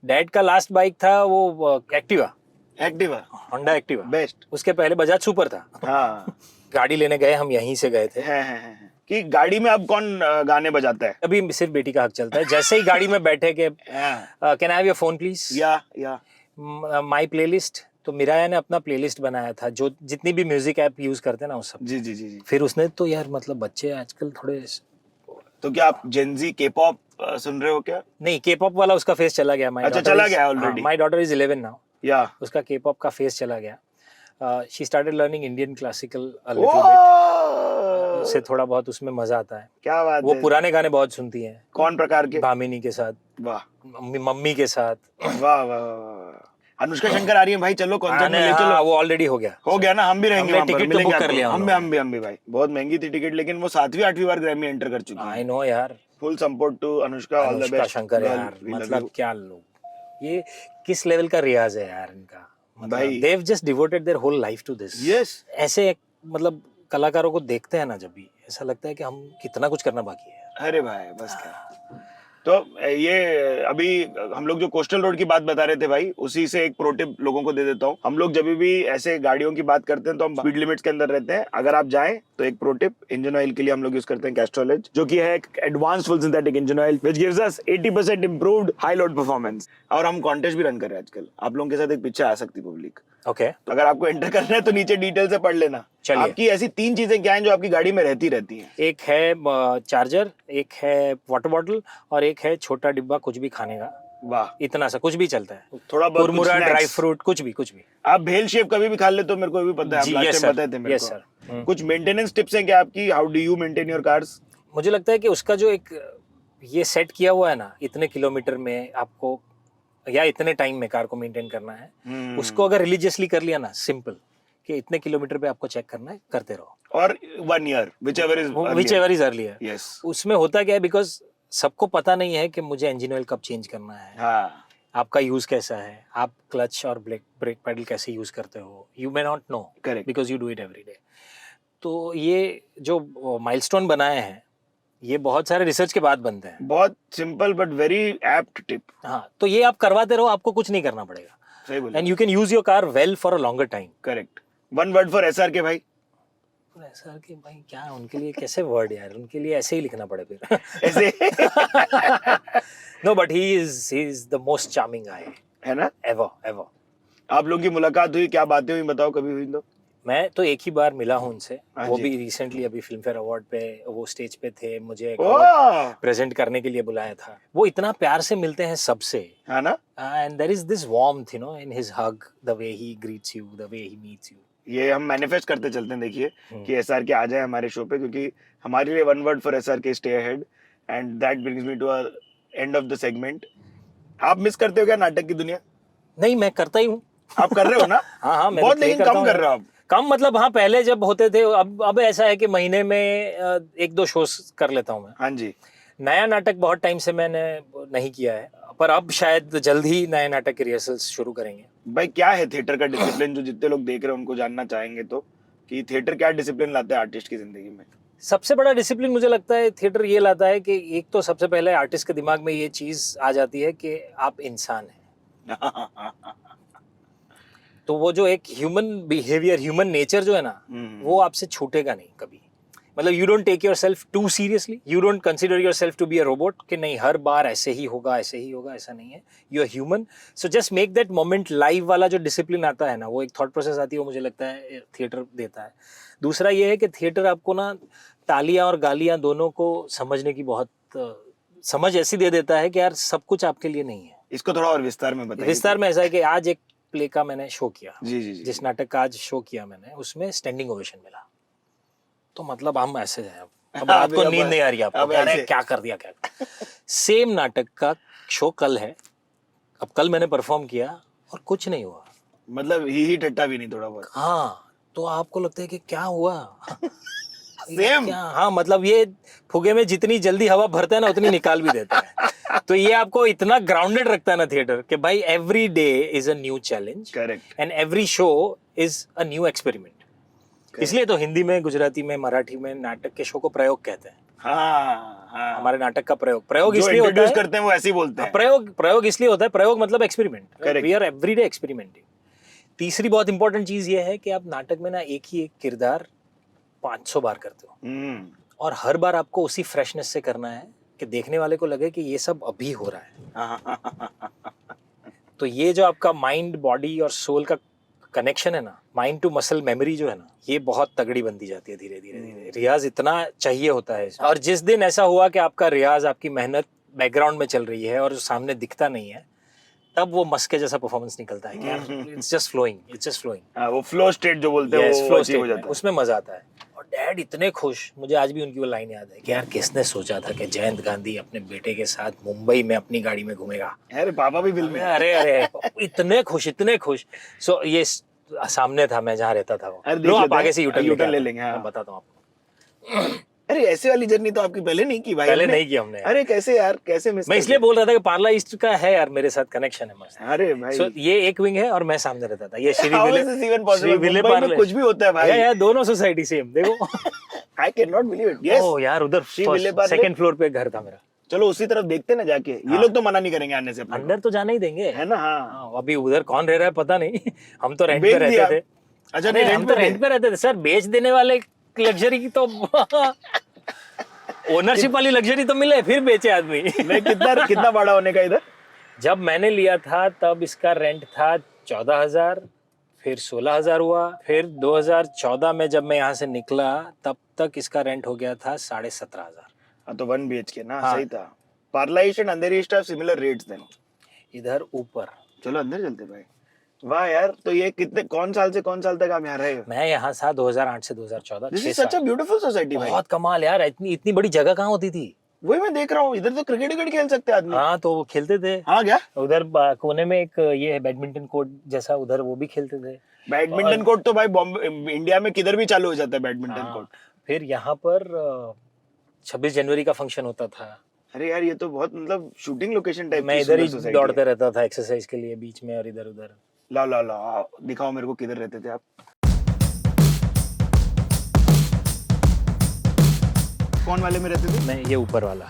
डैड का लास्ट बाइक था वो Activa, Activa, Honda Activa. Best. उसके पहले बजाज सुपर था। हाँ गाड़ी लेने गए हम, यहीं से गए थे। है। कि गाड़ी में अब कौन गाने बजाता है? अभी सिर्फ बेटी का हक चलता है। जैसे ही गाड़ी में बैठे के हाँ। Can I have your phone please, या माई प्लेलिस्ट। तो मिराया ने अपना प्लेलिस्ट बनाया था, जो जितनी भी म्यूजिक ऐप यूज करते हैं ना, उस सब। जी जी जी जी। फिर उसने तो यार, मतलब बच्चे आजकल थोड़े, तो क्या आप जेनजी के पॉप सुन रहे हो क्या? नहीं, के पॉप वाला उसका फेस चला गया। अच्छा, चला गया already? My daughter is 11 now. या उसका के पॉप का फेस चला गया। She started learning Indian classical a little bit. उससे थोड़ा बहुत उसमें मजा आता है। क्या बात वो है। पुराने गाने बहुत सुनती है। कौन प्रकार के? भामिनी के साथ, वाह मम्मी के साथ। वाह वाह वाह। अनुष्का शंकर आ रही है भाई, चलो कॉन्सर्ट में ले हाँ, चलो। वो ऑलरेडी हो गया ना, हम भी रहेंगे हमने वहाँ पर, टिकट तो मिलेंगे बुक कर आपको। लिया हम भी भाई। बहुत महंगी थी टिकट, लेकिन वो 7वीं 8वीं बार ग्रैमी एंटर कर चुकी है। आई नो यार। Full support to Anushka, all the Anushka best Shankar यार, मतलब क्या लोग, ये किस लेवल का रियाज है यार इनका। भाई। They have just devoted their whole life to this. Yes. ऐसे मतलब कलाकारों को देखते हैं ना, जब भी ऐसा लगता है कि हम कितना कुछ करना बाकी है यार। अरे भाई बस क्या। तो ये अभी हम लोग जो कोस्टल रोड की बात बता रहे थे भाई, उसी से एक प्रो टिप लोगों को दे देता हूँ। हम लोग जब भी ऐसे गाड़ियों की बात करते हैं तो हम स्पीड लिमिट्स के अंदर रहते हैं। अगर आप जाएं तो एक प्रो टिप, इंजन ऑयल के लिए हम लोग यूज करते हैं कैस्ट्रोल एज, जो कि है एक advanced full synthetic engine oil which gives us 80% improved high load performance. और हम कॉन्टेस्ट भी रन कर रहे हैं आजकल, आप लोग के साथ एक पीछे आ सकती पब्लिक। ओके, तो अगर आपको एंटर करना है तो नीचे डिटेल से पढ़ लेना। चलिए। आपकी ऐसी 3 चीजें क्या हैं जो आपकी गाड़ी में रहती हैं? एक है चार्जर, एक है वाटर बॉटल, और एक है छोटा डिब्बा कुछ भी खाने का। वाह, इतना सा कुछ भी चलता है, थोड़ा बहुत कुरमुरा, कुछ ड्राई snacks। फ्रूट, कुछ भी। आप भेल शेव कभी भी खा ले तो मेरे को भी पता है, आप जी, लास्ट yes, टाइम sir. बताए थे मेरे Yes, को। sir. कुछ मेंटेनेंस टिप्स हैं क्या आपकी? How do you maintain your cars? मुझे लगता है कि उसका जो एक ये सेट किया हुआ है ना, इतने किलोमीटर में आपको या इतने टाइम में कार को मेंटेन करना है, उसको अगर रिलीजियसली कर लिया ना, सिंपल, कि इतने किलोमीटर पे आपको चेक करना है, करते रहो। और 1 year whichever is earlier. Yes. उसमें होता क्या है, बिकॉज सबको पता नहीं है कि मुझे इंजन ऑयल कब चेंज करना है, हाँ, आपका यूज कैसा है, आप क्लच और ब्रेक पैडल कैसे यूज करते हो, you may not know, correct, because you do it every day. तो ये जो माइलस्टोन बनाए हैं, ये बहुत सारे रिसर्च के बाद बनते हैं। बहुत simple but very apt tip. हाँ, तो ये आप करवाते रहो, आपको कुछ नहीं करना पड़ेगा, सही बोले। And you can use your car well for a longer time. Correct. 1 word for SR के भाई। सर के भाई क्या उनके लिए कैसे वर्ड यार, उनके लिए ऐसे ही लिखना पड़े फिर। ऐसे no, but he is the most charming guy है ना? एवर। आप लोगों की मुलाकात हुई, क्या बातें हुई, बताओ कभी हुई तो? मैं तो एक ही बार मिला हूँ उनसे, हाँ वो जी। भी रिसेंटली अभी फिल्म फेयर अवार्ड पे वो स्टेज पे थे, मुझे ओह, प्रेजेंट करने के लिए बुलाया था। वो इतना प्यार से मिलते हैं सबसे, है ना? And there is this warmth, you know, in his hug, the way he greets you, the way he meets you. ये हम मैनिफेस्ट करते चलते हैं, देखिए कि एसआर के आ जाए हमारे शो पे, क्योंकि हमारे लिए 1 word for SR K, stay ahead. And that brings me to end of the segment. आप मिस करते हो क्या नाटक की दुनिया? नहीं, मैं करता ही हूँ। आप कर रहे हो ना? हाँ, मैं बहुत, तो play लेकिन करता कम हूँ कर रहे हो आप। कम मतलब, हाँ पहले जब होते थे, अब ऐसा है कि महीने में 1-2 शोज कर लेता हूँ मैं। हाँ जी। नया नाटक बहुत टाइम से मैंने नहीं किया है, पर अब शायद जल्द ही नए नाटक के रिहर्सल्स शुरू करेंगे। भाई क्या है थिएटर का डिसिप्लिन, जो जितने लोग देख रहे हैं उनको जानना चाहेंगे तो, कि थिएटर क्या डिसिप्लिन लाता है आर्टिस्ट की जिंदगी में? सबसे बड़ा डिसिप्लिन मुझे लगता है थिएटर ये लाता है कि एक तो सबसे पहले आर्टिस्ट के दिमाग में ये चीज आ जाती है कि आप इंसान हैं। तो वो जो एक ह्यूमन बिहेवियर, ह्यूमन नेचर जो है ना, वो आपसे छूटेगा नहीं कभी। मतलब you don't take yourself too seriously, you don't consider yourself to be a robot कि नहीं हर बार ऐसे ही होगा, ऐसे ही होगा, ऐसा नहीं है। You are human, so just make that moment live वाला जो डिसिप्लिन आता है ना, वो एक थॉट प्रोसेस आती है, वो मुझे लगता है थिएटर देता है। दूसरा ये है कि थिएटर आपको ना तालियां और गालियां दोनों को समझने की बहुत समझ ऐसी दे देता है कि यार सब कुछ आपके लिए नहीं है। इसको थोड़ा और विस्तार में बताइए। विस्तार में ऐसा है कि आज एक प्ले का मैंने शो किया, जी जी जी। जिस नाटक का आज शो किया मैंने, उसमें स्टैंडिंग ओवेशन मिला। तो मतलब हम ऐसे हैं, अब रात को नींद नहीं आ रही आपको, अरे क्या कर दिया क्या। सेम नाटक का शो कल है, अब कल मैंने परफॉर्म किया और कुछ नहीं हुआ। मतलब ही टट्टा भी नहीं थोड़ा बहुत? हाँ, तो आपको लगता है कि क्या हुआ। सेम। क्या, हाँ मतलब ये फुगे में जितनी जल्दी हवा भरता है ना, उतनी निकाल भी देता है। तो ये आपको इतना ग्राउंडेड रखता है ना थिएटर, कि भाई every day is a new challenge, correct, and every show is a new experiment. इसलिए तो हिंदी में, गुजराती में, मराठी में नाटक के शो को प्रयोग कहते हैं। हाँ हाँ। हमारे नाटक का प्रयोग जो इसलिए होता इंट्रोड्यूस है, करते हैं वो ऐसे ही बोलते हैं। प्रयोग इसलिए होता है, प्रयोग मतलब experiment. Correct. We are everyday experimenting. तीसरी बहुत इंपॉर्टेंट चीज ये है कि आप नाटक में ना एक ही एक किरदार 500 बार करते हो, और हर बार आपको उसी फ्रेशनेस से करना है कि देखने वाले को लगे कि ये सब अभी हो रहा है। तो ये जो आपका माइंड, बॉडी और सोल का कनेक्शन है ना, माइंड टू मसल मेमोरी जो है ना, ये बहुत तगड़ी बनती जाती है धीरे धीरे धीरे। रियाज इतना चाहिए होता है, और जिस दिन ऐसा हुआ कि आपका रियाज, आपकी मेहनत बैकग्राउंड में चल रही है और सामने दिखता नहीं है, तब वो मस्के जैसा परफॉर्मेंस निकलता है कि यार it's just flowing, it's just flowing. वो फ्लो स्टेट जो बोलते हैं, वो फ्लो अचीव हो स्टेट, जाता है। उसमें मजा आता है। और डैड इतने खुश, मुझे आज भी उनकी वो लाइन याद है कि यार किसने सोचा था कि जयंत गांधी अपने बेटे के साथ मुंबई में अपनी गाड़ी में घूमेगा। अरे पापा भी फिल्म में। अरे अरे इतने खुश, इतने खुश। सो ये सामने था, मैं जहाँ रहता था वो। लो आप आगे से यूटर्न ले लेंगे। मैं बताता हूँ आपको। अरे ऐसे वाली जर्नी तो आपकी पहले नहीं की भाई? पहले नहीं की हमने। अरे कैसे यार, कैसे मिस? मैं इसलिए बोल रहा था कि पार्ला ईस्ट का है यार मेरे साथ कनेक्शन है मस्त। अरे भाई, सो ये एक विंग है और मैं सामने रहता था। ये श्री विले पार्ले, कुछ भी होता है भाई। यार दोनों सोसाइटी सेम, देखो। I can not believe it. Yes oh यार, उधर सेकंड फ्लोर पे घर था मेरा। चलो उसी तरफ देखते ना जाके। ये लोग तो मना नहीं करेंगे आने से अपने अंदर तो जाने ही देंगे, है ना? हाँ, अभी उधर कौन रह रहा है पता नहीं। हम तो रेंट पे रहते थे। अच्छा नहीं, हम तो रेंट पे रहते थे सर। बेच देने वाले लग्जरी की तो ओनरशिप वाली लग्जरी तो मिले, फिर बेचे आदमी। नहीं, कितना बड़ा होने का इधर? जब मैंने लिया था तब इसका रेंट था 14,000, फिर 16,000 हुआ, फिर 2014 में जब मैं यहाँ से निकला तब तक इसका रेंट हो गया था 17,500। तो 1 BHK ना? हाँ। सही था। Parla east and Andheri east have similar rates then. इधर ऊपर। चलो अंदर चलते भाई। वाह यार, तो ये कौन साल से कौन साल तक आप यहाँ रहे हो? मैं यहाँ था 2008 से 2014। This is such a beautiful society भाई। बहुत कमाल यार, इतनी बड़ी जगह कहाँ होती थी? वही मैं देख रहा हूँ, इधर तो क्रिकेट खेल सकते हैं आदमी। हाँ, तो वो खेलते थे। हाँ क्या? उधर कोने में एक ये है बैडमिंटन कोर्ट जैसा, उधर वो भी खेलते थे। बैडमिंटन कोर्ट तो भाई बॉम्बे, इंडिया में किधर भी चालू हो जाता है बैडमिंटन कोर्ट। फिर यहाँ पर 26 जनवरी का फंक्शन होता था। अरे यार, ये तो बहुत मतलब शूटिंग लोकेशन टाइप। मैं इधर ही दौड़ते रहता था एक्सरसाइज के लिए बीच में, और इधर उधर। ला दिखाओ मेरे को, किधर रहते थे आप? कौन वाले में रहते थे? मैं ये ऊपर वाला,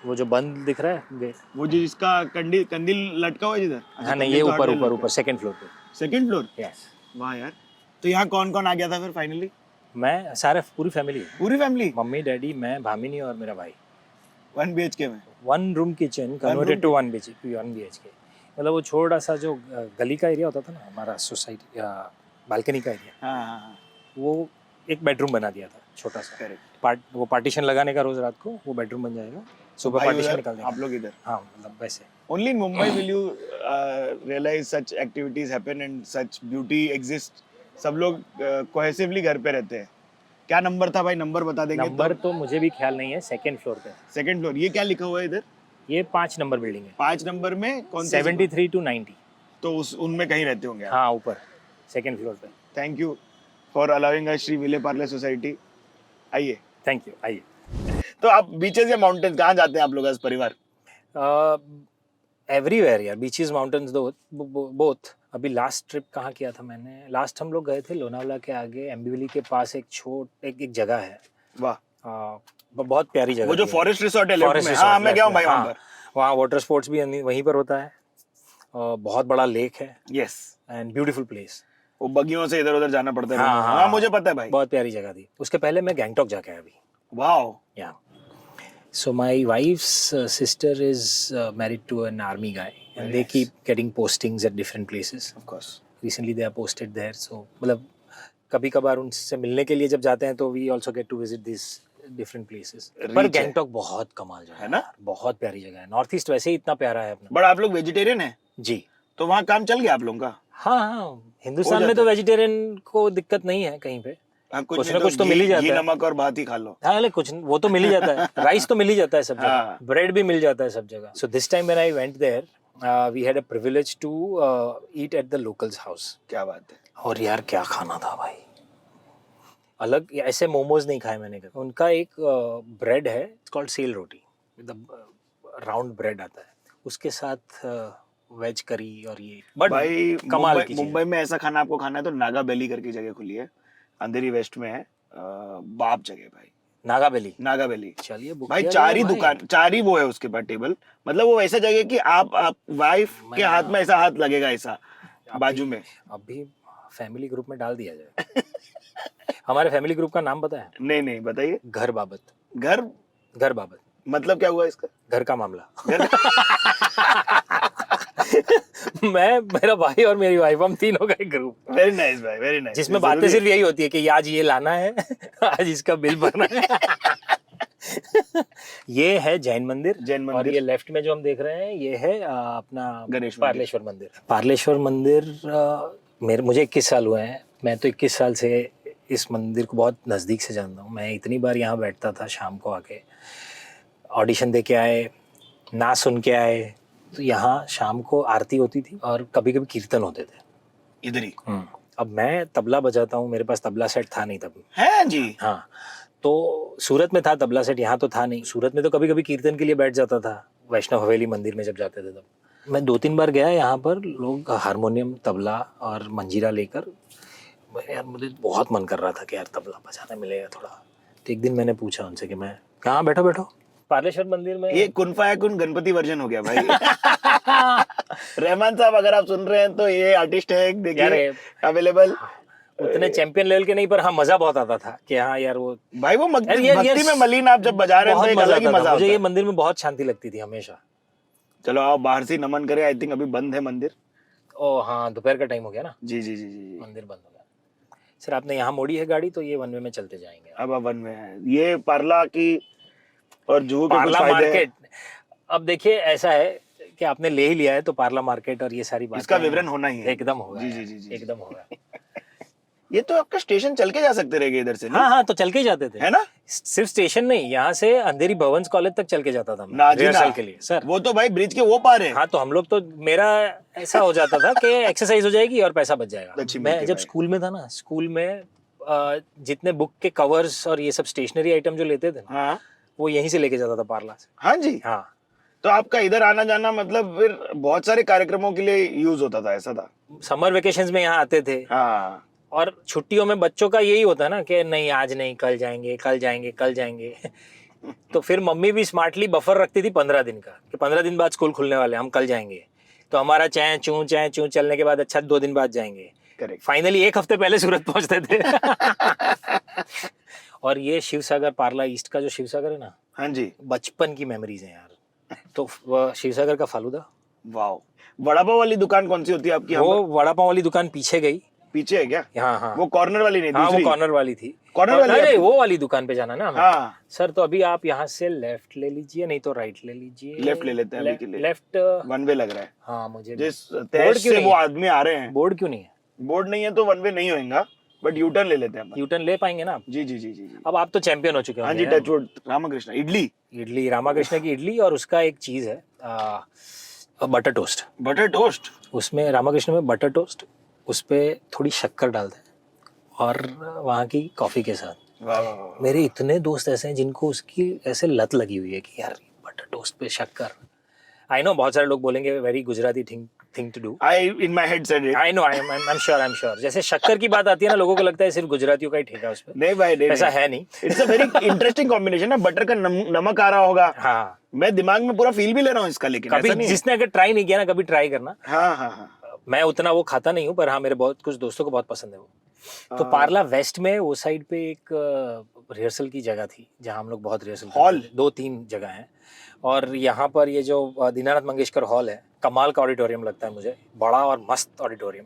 वो जो बंद दिख रहा है, वो जिसका कंदील लटका हुआ है जिधर। हाँ नहीं, ये ऊपर सेकंड फ्लोर पे। Second floor? यस। वाह यार, तो यहाँ कौन कौन आ गया था फिर फाइनली? मैं सारे, पूरी फैमिली। पूरी फैमिली? मम्मी, डैडी, मैं, भामिनी और मेरा भाई। 1 BHK में? 1 room kitchen converted to 1 BHK। मतलब वो छोटा सा जो गली का एरिया होता था ना हमारा, सोसाइटी या बालकनी का एरिया, हाँ, वो एक बेडरूम बना दिया था छोटा सा। करेक्ट। वो पार्टीशन लगाने का रोज रात को वो बेडरूम बन जाएगा, सुबह पार्टीशन निकाल देंगे आप लोग इधर। हाँ, मतलब वैसे। Only in Mumbai will you realize such activities happen and such beauty exists. सब लोग cohesively घर पे रहते हैं। क्या नंबर था भाई? नंबर बता देंगे? नंबर तो मुझे भी ख्याल नहीं है। सेकंड फ्लोर पे। Second floor. ये क्या लिखा हुआ है इधर? ये 5 नंबर बिल्डिंग है। 5 नंबर में कौन सी? 73 to 90। तो उनमें कहीं रहते होंगे आप? हाँ, ऊपर सेकंड फ्लोर पे। Thank you for allowing us Shri Vile Parle society. आइए। थैंक यू, आइए। तो आप बीचेस या माउंटेन्स कहाँ जाते हैं आप लोग एज परिवार? एवरीवेयर यार, बीचेस माउंटेन्स दो बोथ। अभी लास्ट ट्रिप कहाँ किया था मैंने? लास्ट हम लोग गए थे लोनावला के आगे एम्बिवली के पास एक जगह है। वाह, बहुत प्यारी जगह। वो जो है। फॉरेस्ट रिसोर्ट है फॉरेस्ट लेफ्ट में। हाँ, मैं गया हूँ भाई हाँ, वहाँ पर। वहाँ वाटर स्पोर्ट्स भी वहीं पर होता है। बहुत बड़ा लेक है यस, एंड ब्यूटीफुल प्लेस। वो बगियों से इधर उधर जाना पड़ता है। हाँ, हाँ, मुझे पता है भाई। बहुत प्यारी जगह थी। उसके पहले मैं गैंगटॉक जाके आया अभी। Wow. Yeah. So my wife's sister is married to an army guy, and Very they nice. keep getting postings at different places. Of course. Recently they are posted there. So मतलब कभी कभार उनसे मिलने के लिए जब जाते हैं तो we also get to visit these different places. पर Reach है। गैंगटॉक बहुत कमाल जगह है ना? बहुत प्यारी जगह है। नॉर्थ ईस्ट वैसे ही इतना प्यारा है अपना। बट आप लोग वेजिटेरियन हैं? जी तो वहाँ काम चल गया आप लोगों का? हाँ, हिंदुस्तान में तो वेजिटेरियन को दिक्कत नहीं है कहीं पे। हाँ, कुछ नहीं ना कुछ तो मिल ही जाता है। नमक और भात ही खा लो। हाँ, कुछ वो तो मिल ही जाता है। राइस तो मिल ही जाता है सब हाँ। जगह, ब्रेड भी मिल जाता है सब जगह। So this time when I went there we had a privilege to eat at the locals house. क्या बात है। और यार क्या खाना था भाई, अलग। ऐसे मोमोज नहीं खाए मैंने कभी। उनका एक ब्रेड है, it's called sel roti, round bread आता है, उसके साथ वेज करी और ये बट भाई कमाल की चीज़ है। मुंबई में ऐसा खाना आपको खाना है तो नागा बेली करके जगह खुली है, अंधेरी वेस्ट में है। बाप जगह भाई, नागाबेली। नागा बेली। चलिए बुक भाई किया चार ही जाए भाई। दुकान, चार ही वो है उसके पास टेबल। मतलब वो ऐसा जगह कि आप वाइफ के हाथ में ऐसा हाथ लगेगा, ऐसा बाजू में। अभी फैमिली ग्रुप में डाल दिया जाए। हमारे फैमिली ग्रुप का नाम पता है? नहीं नहीं, बताइए। घर बाबत। घर बाबत मतलब क्या हुआ इसका? घर का मामला। मैं, मेरा भाई और मेरी वाइफ, हम तीनों का एक ग्रुप। वेरी नाइस भाई, वेरी नाइस। जिसमें बातें सिर्फ यही होती है कि आज ये लाना है, आज इसका बिल भरना है। ये है जैन मंदिर। जैन मंदिर। और ये लेफ्ट में जो हम देख रहे हैं ये है अपना गणेश मंदिर। पार्लेश्वर मंदिर। पार्लेश्वर मंदिर मुझे 21 साल हुए हैं। मैं तो 21 साल से इस मंदिर को बहुत नज़दीक से जानता हूँ। मैं इतनी बार यहाँ बैठता था शाम को आके, ऑडिशन दे के आए, ना सुन के आए, तो यहाँ शाम को आरती होती थी और कभी कभी कीर्तन होते थे इधर ही। अब मैं तबला बजाता हूँ, मेरे पास तबला सेट था नहीं तब। है जी। हाँ, तो सूरत में था तबला सेट, यहाँ तो था नहीं। सूरत में तो कभी कभी कीर्तन के लिए बैठ जाता था, वैष्णव हवेली मंदिर में जब जाते थे तब। मैं 2-3 बार गया यहाँ पर, लोग हारमोनियम, तबला और मंजीरा लेकर। यार मुझे बहुत मन कर रहा था कि यार तबला बजाना मिलेगा थोड़ा। तो एक दिन मैंने पूछा उनसे कि मैं कहाँ, बैठो पार्लेश्वर मंदिर में। ये कुन फाया कुन गणपति वर्जन हो गया भाई। रहमान साहब अगर आप सुन रहे हैं तो ये आर्टिस्ट है, देखिए अवेलेबल। उतने चैंपियन लेवल के नहीं, पर हाँ मजा बहुत आता था कि हाँ यार वो भाई वो भक्ति में मलिन आप जब बजा रहे हैं तो एक अलग ही मजा मुझे आता ये है। मंदिर में बहुत शांति लगती थी हमेशा। चलो आओ बाहर से नमन करें। आई थिंक अभी बंद है मंदिर। ओ हाँ, दोपहर का टाइम हो गया ना। जी जी जी जी। मंदिर बंद हो गया। सर आपने यहाँ मोड़ी है गाड़ी, तो ये वन वे में चलते जाएंगे। अब वन में है ये पार्ला की और जुहू के कुछ पार्ला फायदे हैं। मार्केट। अब देखिए ऐसा है कि आपने ले ही लिया है तो पार्ला मार्केट और ये सारी बातें, इसका विवरण होना ही है। एकदम होगा। जी जी जी जी। एकदम होगा। ये तो आपका स्टेशन चल के जा सकते रहेंगे इधर से, हाँ हाँ, तो चल के ही जाते थे, है ना? सिर्फ स्टेशन नहीं, यहाँ से अंधेरी भवंस कॉलेज तक चल के जाता था ना जी ना। रिहर्सल के लिए सर। वो तो भाई ब्रिज के वो पार है। हाँ, तो हम लोग तो, मेरा ऐसा हो जाता था कि एक्सरसाइज हो जाएगी और पैसा बच जाएगा। अच्छी मैं बात है जब भाई। स्कूल में था ना, स्कूल में जितने बुक के कवर्स और ये सब स्टेशनरी आइटम जो लेते थे ना, हाँ वो यहीं से लेके जाता था पार्ला से। हाँ जी। हाँ, तो आपका इधर आना जाना मतलब फिर बहुत सारे कार्यक्रमों के लिए यूज होता था, ऐसा था? समर वेकेशंस में यहाँ आते थे। हाँ। और छुट्टियों में बच्चों का यही होता है ना कि नहीं आज नहीं, कल जाएंगे, कल जाएंगे, कल जाएंगे। तो फिर मम्मी भी स्मार्टली बफर रखती थी 15 दिन का, कि 15 दिन बाद स्कूल खुलने वाले, हम कल जाएंगे। तो हमारा चाय चूं चलने के बाद अच्छा 2 दिन बाद जाएंगे। करेक्ट। फाइनली 1 हफ्ते पहले सूरत पहुंचते थे। और ये शिव सागर, पार्ला ईस्ट का जो शिव सागर है ना, हाँ जी। बचपन की मेमोरीज हैं यार। तो वो शिव सागर का फालूदा, वाओ। वड़ा पाव वाली दुकान कौन सी होती है आपकी? वो वड़ा पाव वाली दुकान पीछे गई, पीछे है क्या? हाँ हाँ, वो कॉर्नर वाली नहीं, हाँ वो दूसरी? कॉर्नर वाली थी। कॉर्नर वाली अरे आपकी? वो वाली दुकान पे जाना ना हमें। हाँ। सर तो अभी आप यहाँ से लेफ्ट ले लीजिए, नहीं तो राइट ले लीजिए। लेफ्ट ले लेते हैं अभी के लिए। लेफ्ट वन वे लग रहा है। हाँ, मुझे जिस बोर्ड तेज क्यों से नहीं वो है? आदमी आ रहे हैं, बोर्ड क्यों नहीं है? बोर्ड नहीं है तो वन वे नहीं होएगा, बट यू टर्न ले लेते हैं हम। यू टर्न ले पाएंगे ना आप? जी जी जी जी जी। अब आप तो चैंपियन हो चुके हाँ जी, होंगे। टचवुड। रामकृष्ण इडली। इडली, रामाकृष्ण की इडली, और उसका एक चीज है बटर टोस्ट। Butter toast. उसमें रामाकृष्ण में बटर टोस्ट, उस पे थोड़ी शक्कर डालते हैं और वहाँ की कॉफी के साथ वाह वाह वाह। मेरे इतने दोस्त ऐसे हैं जिनको उसकी ऐसे लत लगी हुई है कि यार बटर टोस्ट पे शक्कर। आई नो बहुत सारे लोग बोलेंगे very Gujarati thing to do. I in my head said it. I know I am sure. जैसे शक्कर की बात आती है ना, लोगों को लगता है सिर्फ गुजरातियों का ही ठेका उस पे। नहीं भाई नहीं, ऐसा है नहीं। It's a very interesting combination ना, बटर का नमक आ रहा होगा। हाँ, मैं दिमाग में पूरा फील भी ले रहा हूँ इसका, लेकिन कभी ऐसा नहीं है। जिसने अगर ट्राई नहीं किया ना, कभी ट्राई करना। हाँ हाँ हाँ। मैं उतना वो खाता नहीं हूँ, पर हाँ मेरे बहुत कुछ दोस्तों को बहुत पसंद है वो। तो पार्ला वेस्ट में वो साइड पे एक रिहर्सल की जगह थी जहाँ हम लोग बहुत रिहर्सल हॉल? करते थे। 2-3 जगह हैं, और यहाँ पर ये जो दीनानाथ मंगेशकर हॉल है, कमाल का ऑडिटोरियम लगता है मुझे, बड़ा और मस्त ऑडिटोरियम।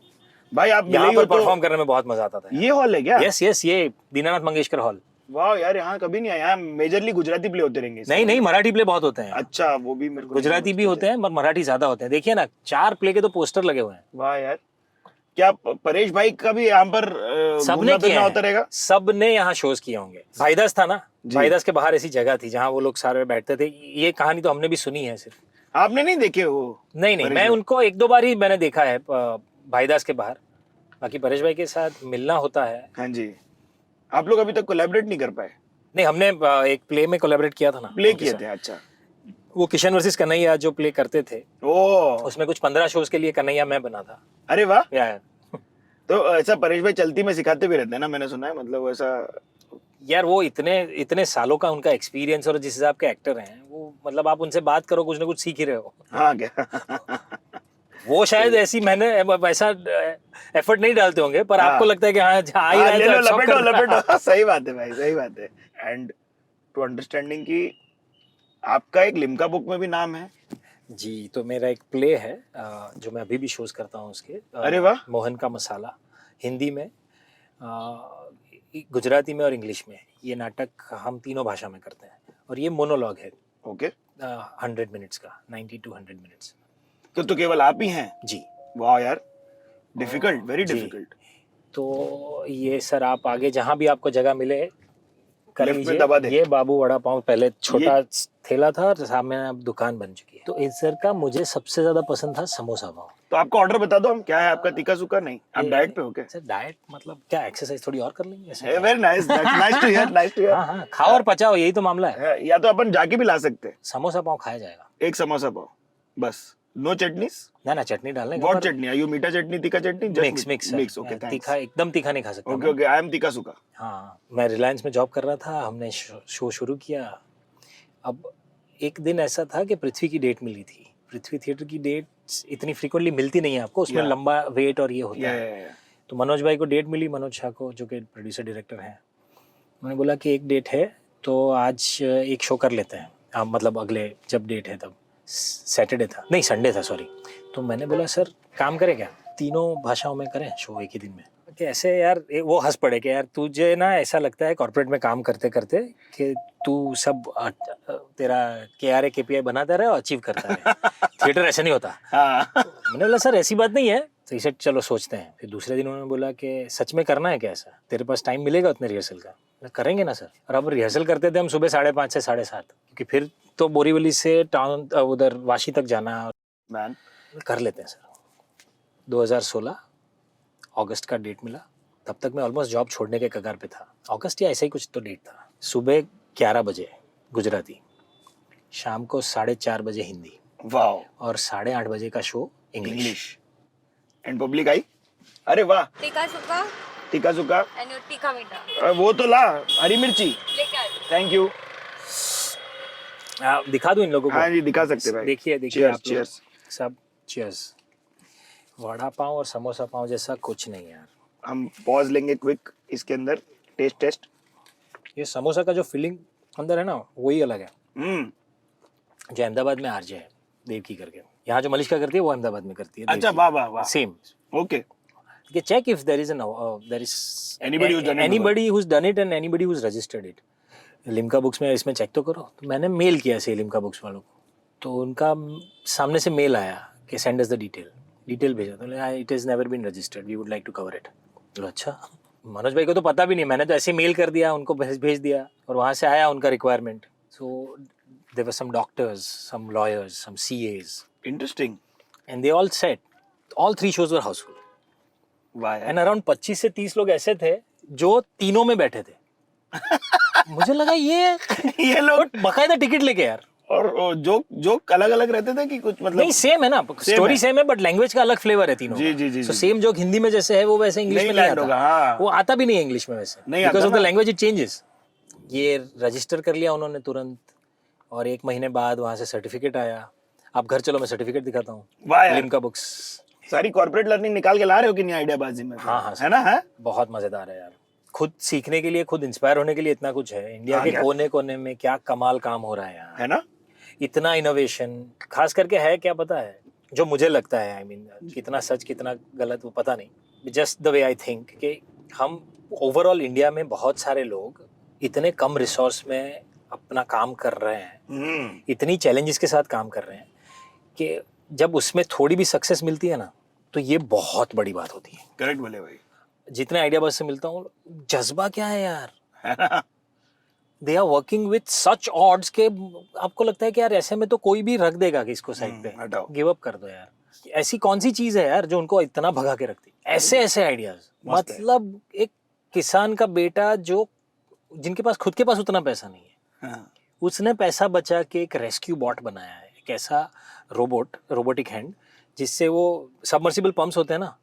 भाई आप यहाँ मिले पर हो तो परफॉर्म करने में बहुत मजा आता था। ये हॉल है क्या? यस, ये दीनानाथ मंगेशकर हॉल। वाह यार, यहाँ कभी नहीं आया। यहाँ मेजरली गुजराती प्ले होते रहेंगे। नहीं, मराठी प्ले बहुत होते हैं। अच्छा, वो भी मेरे को गुजराती भी होते हैं, पर मराठी ज्यादा होते हैं। देखिए ना, 4 प्ले के तो पोस्टर लगे हुए हैं। वाह यार, क्या परेश भाई का भी यहाँ पर सबने घूमना किया फिरना है, होता रहेगा? सबने यहाँ शोज किए होंगे। भाईदास था ना, जी। भाईदास के बाहर ऐसी जगह थी जहाँ वो लोग सारे बैठते थे। ये कहानी तो हमने भी सुनी है सिर्फ। आपने नहीं देखे हो? नहीं, परेश मैं भाई? उनको 1-2 बार ही मैंने देखा है भाईदास के बाहर। बाकी परेश भाई के साथ मिलना होता है। हाँ जी। आप लोग अभी तक कोलैबोरेट नहीं कर पाए? नहीं, हमने एक प्ले में कोलैबोरेट किया था ना। प्ले उनके किए साथ। थे? अच्छा। वो किशन वर्सेस कन्हैया जो प्ले करते थे, ओ, उसमें कुछ 15 शोज के लिए कन्हैया मैं बना था। अरे वाह। यार तो ऐसा परेश भाई चलती में सिखाते भी रहते हैं ना, मैंने सुना है, मतलब ऐसा। यार वो इतने सालों का उनका एक्सपीरियंस, और जिस हिसाब के एक्टर हैं वो, मतलब आप उनसे बात करो, कुछ ना कुछ सीख ही रहे हो। हाँ क्या? वो शायद ऐसी मैंने ऐसा एफर्ट नहीं डालते होंगे, पर आपको लगता है कि हाँ आ ही रहा है ले तो लो, absorb लपेटो करना। लपेटो। सही बात है भाई, सही बात है। एंड टू अंडरस्टैंडिंग की आपका एक लिम्का बुक में भी नाम है। जी, तो मेरा एक प्ले है जो मैं अभी भी शोज करता हूँ उसके। अरे वाह। मोहन का मसाला, हिंदी में, गुजराती में और इंग्लिश में। ये नाटक हम तीनों भाषा में करते हैं, और ये मोनोलॉग है। ओके। 100 मिनट्स का, 90 to 100 मिनट्स। तो केवल आप ही हैं? जी। वाह यार, डिफिकल्ट, वेरी जी। डिफिकल्ट। तो ये सर, आप आगे जहाँ भी आपको जगह मिले कर लेफ्ट में दबा दे। लीजिए। ये बाबू वड़ा पाव पहले छोटा ठेला था, और सामने अब दुकान बन चुकी है। तो इस सर का मुझे सबसे ज्यादा पसंद था समोसा पाव। तो आपका ऑर्डर बता दो, हम क्या है आपका? तीखा सूखा? नहीं, आप डाइट पे हो क्या? सर डाइट मतलब क्या, एक्सरसाइज थोड़ी और कर लेंगे ऐसे? Very nice, nice to hear, nice to hear. हाँ, खाओ और पचाओ, यही तो मामला है। या तो अपन जाके भी ला सकते हैं। समोसा पाव खाया जाएगा। एक समोसा पाव बस, नो चटनीज? ना चटनी डालने व्हाट चटनी? आर यू मीठा चटनी, तीखा चटनी? Mix mix, okay, thanks. तीखा, एकदम तीखा नहीं खा सकता ओके मैं। ओके, आई एम तीखा सूखा। हाँ, मैं रिलायंस में जॉब कर रहा था, हमने शो शुरू किया। अब एक दिन ऐसा था कि पृथ्वी की डेट मिली थी। पृथ्वी थिएटर की डेट इतनी फ्रीक्वेंटली मिलती नहीं है आपको, उसमें Yeah. लंबा वेट और ये होता या है। तो मनोज भाई को डेट मिली, मनोज शाह को, जो कि प्रोड्यूसर डायरेक्टर हैं। उन्होंने बोला कि एक डेट है तो आज एक शो कर लेते हैं। मतलब अगले जब डेट है तब, सैटरडे था, नहीं संडे था, सॉरी। तो मैंने बोला सर काम करें क्या, तीनों भाषाओं में करें शो एक ही दिन में? कि ऐसे यार वो हंस पड़े कि यार तुझे ना ऐसा लगता है कॉर्पोरेट में काम करते करते कि तू सब तेरा KRA KPI बनाता रहे और अचीव करता रहे। थिएटर ऐसा नहीं होता। हाँ। मैंने बोला सर ऐसी बात नहीं है। तो इसे चलो सोचते हैं। फिर दूसरे दिन उन्होंने बोला कि सच में करना है क्या ऐसा, तेरे पास टाइम मिलेगा उतने रिहर्सल का? करेंगे ना सर। और अब रिहर्सल करते थे हम सुबह 5:30 से 7:30, क्योंकि फिर तो बोरीवली से टाउन उधर वाशी तक जाना। मैन, कर लेते हैं सर। 2016 अगस्त का डेट मिला। तब तक मैं ऑलमोस्ट जॉब छोड़ने के कगार पे था। अगस्त या ऐसा ही कुछ तो डेट था। सुबह 11 बजे गुजराती, शाम को 4:30 बजे हिंदी, वाओ, और 8:30 बजे का शो इंग्लिश। एंड पब्लिक आई? अरे वाह। टिक्का सुक्का तीखा सूखा? एंड टिक्का मीठा वो तो ला, हरी मिर्ची। लेके आ जाओ। Thank you. दिखा दूं इन लोगों को? हाँ जी, दिखा सकते भाई। देखिए Cheers, आप लोग cheers। सब चीयर्स। वड़ा पाव और समोसा पाव जैसा कुछ नहीं यार। हम पॉज लेंगे क्विक इसके अंदर। टेस्ट। ये समोसा का जो फीलिंग अंदर है ना, वही अलग है। हम्म। जो अहमदाबाद में आरजे है देवकी करके, यहाँ जो मलिश्का करती है वो अहमदाबाद में करती है। अच्छा, वाह वाह वाह। Same. Okay. Check if there is anybody who's done it and anybody who's registered it. Limca books में इसमें चेक तो करो। तो मैंने मेल किया ऐसे लिम्का बुक्स वालों को, तो उनका सामने से मेल आया कि सेंड अस द डिटेल भेजा। तो it is never been registered, we would like to cover it. बोला अच्छा। मनोज भाई को तो पता भी नहीं, मैंने तो ऐसे मेल कर दिया, उनको भेज दिया, और वहाँ से आया उनका requirement. So there were some doctors, some lawyers, some CAs, interesting. And they all said all 3 shows were housefull. वाह यार। एंड अराउंड 25 से 30 लोग ऐसे थे जो तीनों में बैठे थे। मुझे लगा ये लोग बकायदा टिकट लेके यार। और जोक अलग अलग रहते थे कि कुछ मतलब नहीं सेम है ना, स्टोरी सेम है बट लैंग्वेज का अलग फ्लेवर है तीनों। जी सो सेम जोक हिंदी में जैसे है वो वैसे इंग्लिश में नहीं आता। हाँ। वो आता भी नहीं है इंग्लिश में वैसे, because of the language it changes. ये रजिस्टर कर लिया उन्होंने तुरंत, और 1 महीने बाद वहां से सर्टिफिकेट आया। आप घर चलो मैं सर्टिफिकेट दिखाता हूँ, लिम्का बुक्स। सारी कॉर्पोरेट लर्निंग निकाल के ला रहे हो कि नहीं आइडियाबाजी में? हाँ है ना? है बहुत मजेदार है यार, खुद सीखने के लिए, खुद इंस्पायर होने के लिए इतना कुछ है। इंडिया के कोने कोने में क्या कमाल काम हो रहा है यहाँ, है ना? इतना इनोवेशन खास करके है। क्या पता है जो मुझे लगता है, आई मीन कितना सच कितना गलत वो पता नहीं, just the way I think कि हम ओवरऑल इंडिया में बहुत सारे लोग इतने कम रिसोर्स में अपना काम कर रहे हैं, इतनी चैलेंजेस के साथ काम कर रहे हैं कि जब उसमें थोड़ी भी सक्सेस मिलती है ना तो ये बहुत बड़ी बात होती है। करेक्ट बोले भाई। जितने आइडिया बस से मिलता हूँ, जज्बा क्या है यार, they are working with such odds के आपको लगता है कि यार ऐसे में तो कोई भी रख देगा कि इसको साइड पे, गिव अप कर दो यार। ऐसी कौन सी चीज है यार जो उनको इतना भगा के रखती, ऐसे आइडियाज। मतलब एक किसान का बेटा जो जिनके पास खुद के पास उतना पैसा नहीं है, उसने पैसा बचा के एक रेस्क्यू बॉट बनाया है, एक ऐसा रोबोटिक हैंड जिससे वो सबमर्सिबल पंप्स होते हैं ना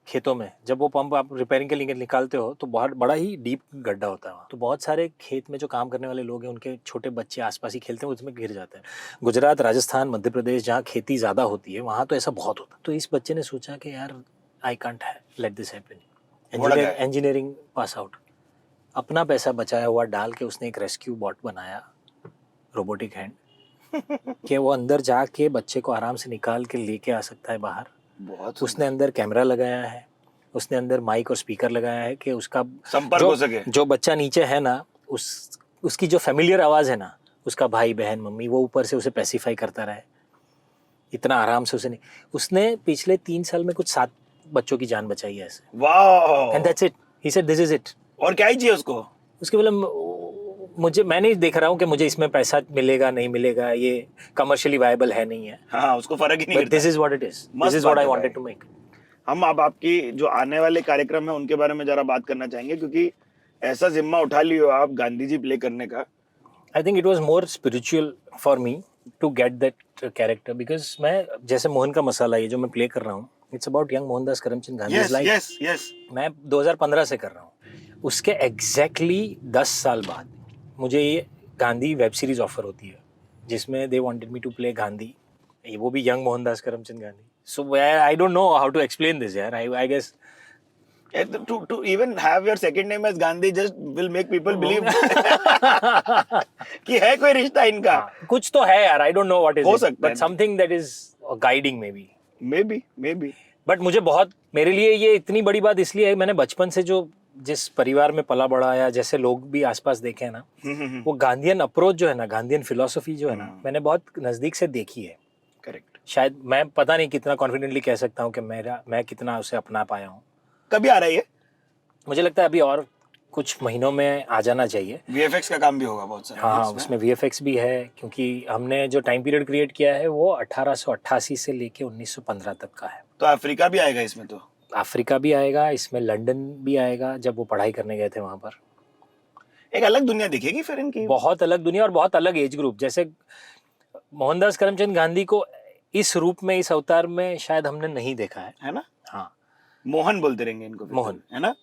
खेतों में, जब वो पंप आप रिपेयरिंग के लिए निकालते हो तो बहुत बड़ा ही डीप गड्ढा होता है वहाँ, तो बहुत सारे खेत में जो काम करने वाले लोग हैं उनके छोटे बच्चे आसपास ही खेलते हैं, उसमें गिर जाते हैं। गुजरात, राजस्थान, मध्य प्रदेश जहाँ खेती ज़्यादा होती है वहाँ तो ऐसा बहुत होता है। तो इस बच्चे ने सोचा कि यार I can't let this happen, engineering pass out, अपना पैसा बचाया हुआ डाल के उसने एक रेस्क्यू बॉट बनाया, रोबोटिक हैंड, कि वो अंदर जाके बच्चे को आराम से निकाल के लेके आ सकता है बाहर। बहुत उसने अंदर कैमरा लगाया है, उसने अंदर माइक और स्पीकर लगाया है कि उसका संपर्क हो सके। जो बच्चा नीचे है ना उसकी जो फैमिलियर आवाज है ना, उसका भाई बहन मम्मी, वो ऊपर से उसे पैसिफाई करता रहे। इतना आराम से उसने पिछले 3 साल में कुछ 7 बच्चों की जान बचाई है ऐसे। Wow. And that's it, he said this is it. और क्या ही चाहिए उसको? उसके मुझे, मैं नहीं देख रहा हूँ कि मुझे इसमें पैसा मिलेगा नहीं मिलेगा, ये कमर्शियली वायबल है नहीं है। हाँ, उसको फर्क ही नहीं पड़ता। This is what it is, this is what I wanted to make. हम अब आपकी जो आने वाले कार्यक्रम है उनके बारे में जरा बात करना चाहेंगे, क्योंकि ऐसा जिम्मा उठा लियो आप गांधी जी प्ले करने का। I think it was more spiritual for me to get that character, because मैं जैसे मोहन का मसाला ये जो मैं प्ले कर रहा हूँ, it's about young Mohandas Karamchand Gandhi life. मैं 2015 से कर रहा हूँ, उसके एग्जैक्टली 10 साल बाद मुझे ये गांधी वेब सीरीज ऑफर होती है जिसमें they wanted me to play Gandhi, वो भी young Mohandas Karamchand Gandhi. So I don't know how to explain this यार, I guess to even have your second name as Gandhi just will make people believe कि है कोई रिश्ता इनका। कुछ तो है यार, I don't know what is हो it, सकता है but something that is guiding maybe। But मुझे बहुत, मेरे लिए ये इतनी बड़ी बात इसलिए है, मैंने बचपन से जो जिस परिवार में पला बड़ा या जैसे लोग भी आसपास देखे हैं ना, वो गांधीयन अप्रोच जो है ना, गांधीयन फिलोसफी जो है ना, मैंने बहुत नजदीक से देखी है। करेक्ट। शायद मैं पता नहीं कितना कॉन्फिडेंटली कह सकता हूँ कि मैं कितना उसे अपना पाया हूँ। कभी आ रही है? मुझे लगता है अभी और कुछ महीनों में आ जाना चाहिए। VFX का काम भी होगा बहुत सारा। हाँ, उसमें VFX भी है, क्योंकि हमने जो टाइम पीरियड क्रिएट किया है वो 1888 से लेके 1915 तक का है। तो अफ्रीका भी आएगा इसमें? तो अफ्रीका भी आएगा इसमें, लंदन भी आएगा, जब वो पढ़ाई करने गए थे वहां पर। एक अलग दुनिया दिखेगी फिर इनकी, बहुत अलग दुनिया और बहुत अलग एज ग्रुप। जैसे मोहनदास करमचंद गांधी को इस रूप में, इस अवतार में शायद हमने नहीं देखा है ना? हाँ, मोहन बोलते रहेंगे इनको, मोहन, है ना?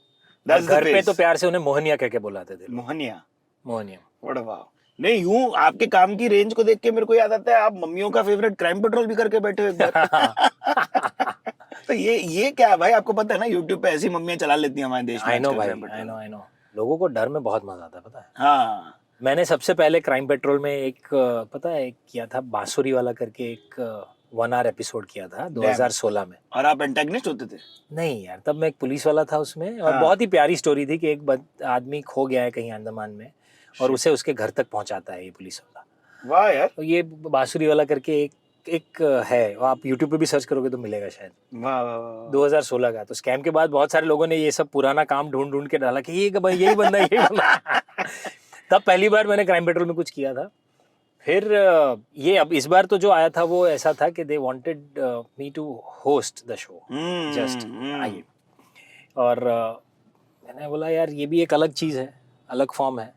घर पे तो प्यार से उन्हें मोहनिया कह के बुलाते थे। मोहनिया। मोहनिया। नहीं, यूं आपके काम की रेंज को देख के मेरे को याद आता है आप मम्मियों का फेवरेट क्राइम पेट्रोल भी करके बैठे हो एक बार। तो ये क्या है भाई? आपको पता है ना YouTube पे ऐसी मम्मियां चला लेती हैं हमारे देश में। आई नो भाई, आई नो। लोगों को डर में बहुत मजा आता है, पता है। हाँ, मैंने सबसे पहले क्राइम पेट्रोल में एक, पता है, किया था बांसुरी वाला करके, एक 1 आवर एपिसोड किया था 2016 में। और आप एंटेगनिस्ट होते थे? नहीं यार, तब मैं एक पुलिस वाला था उसमें, और बहुत ही प्यारी स्टोरी थी कि एक आदमी खो गया है कहीं अंडमान में और उसे उसके घर तक पहुंचाता है ये पुलिस वाला। वाह यार। तो ये बांसुरी वाला करके एक है, आप YouTube पे भी सर्च करोगे तो मिलेगा शायद। वाह। 2016 का। तो स्कैम के बाद बहुत सारे लोगों ने ये सब पुराना काम ढूंढ के डाला कि यही बंदा। तब पहली बार मैंने क्राइम पेट्रोल में कुछ किया था। फिर ये अब इस बार तो जो आया था वो ऐसा था कि they wanted me to host the show, just आइए। और मैंने बोला यार ये भी एक अलग चीज़ है, अलग फॉर्म है,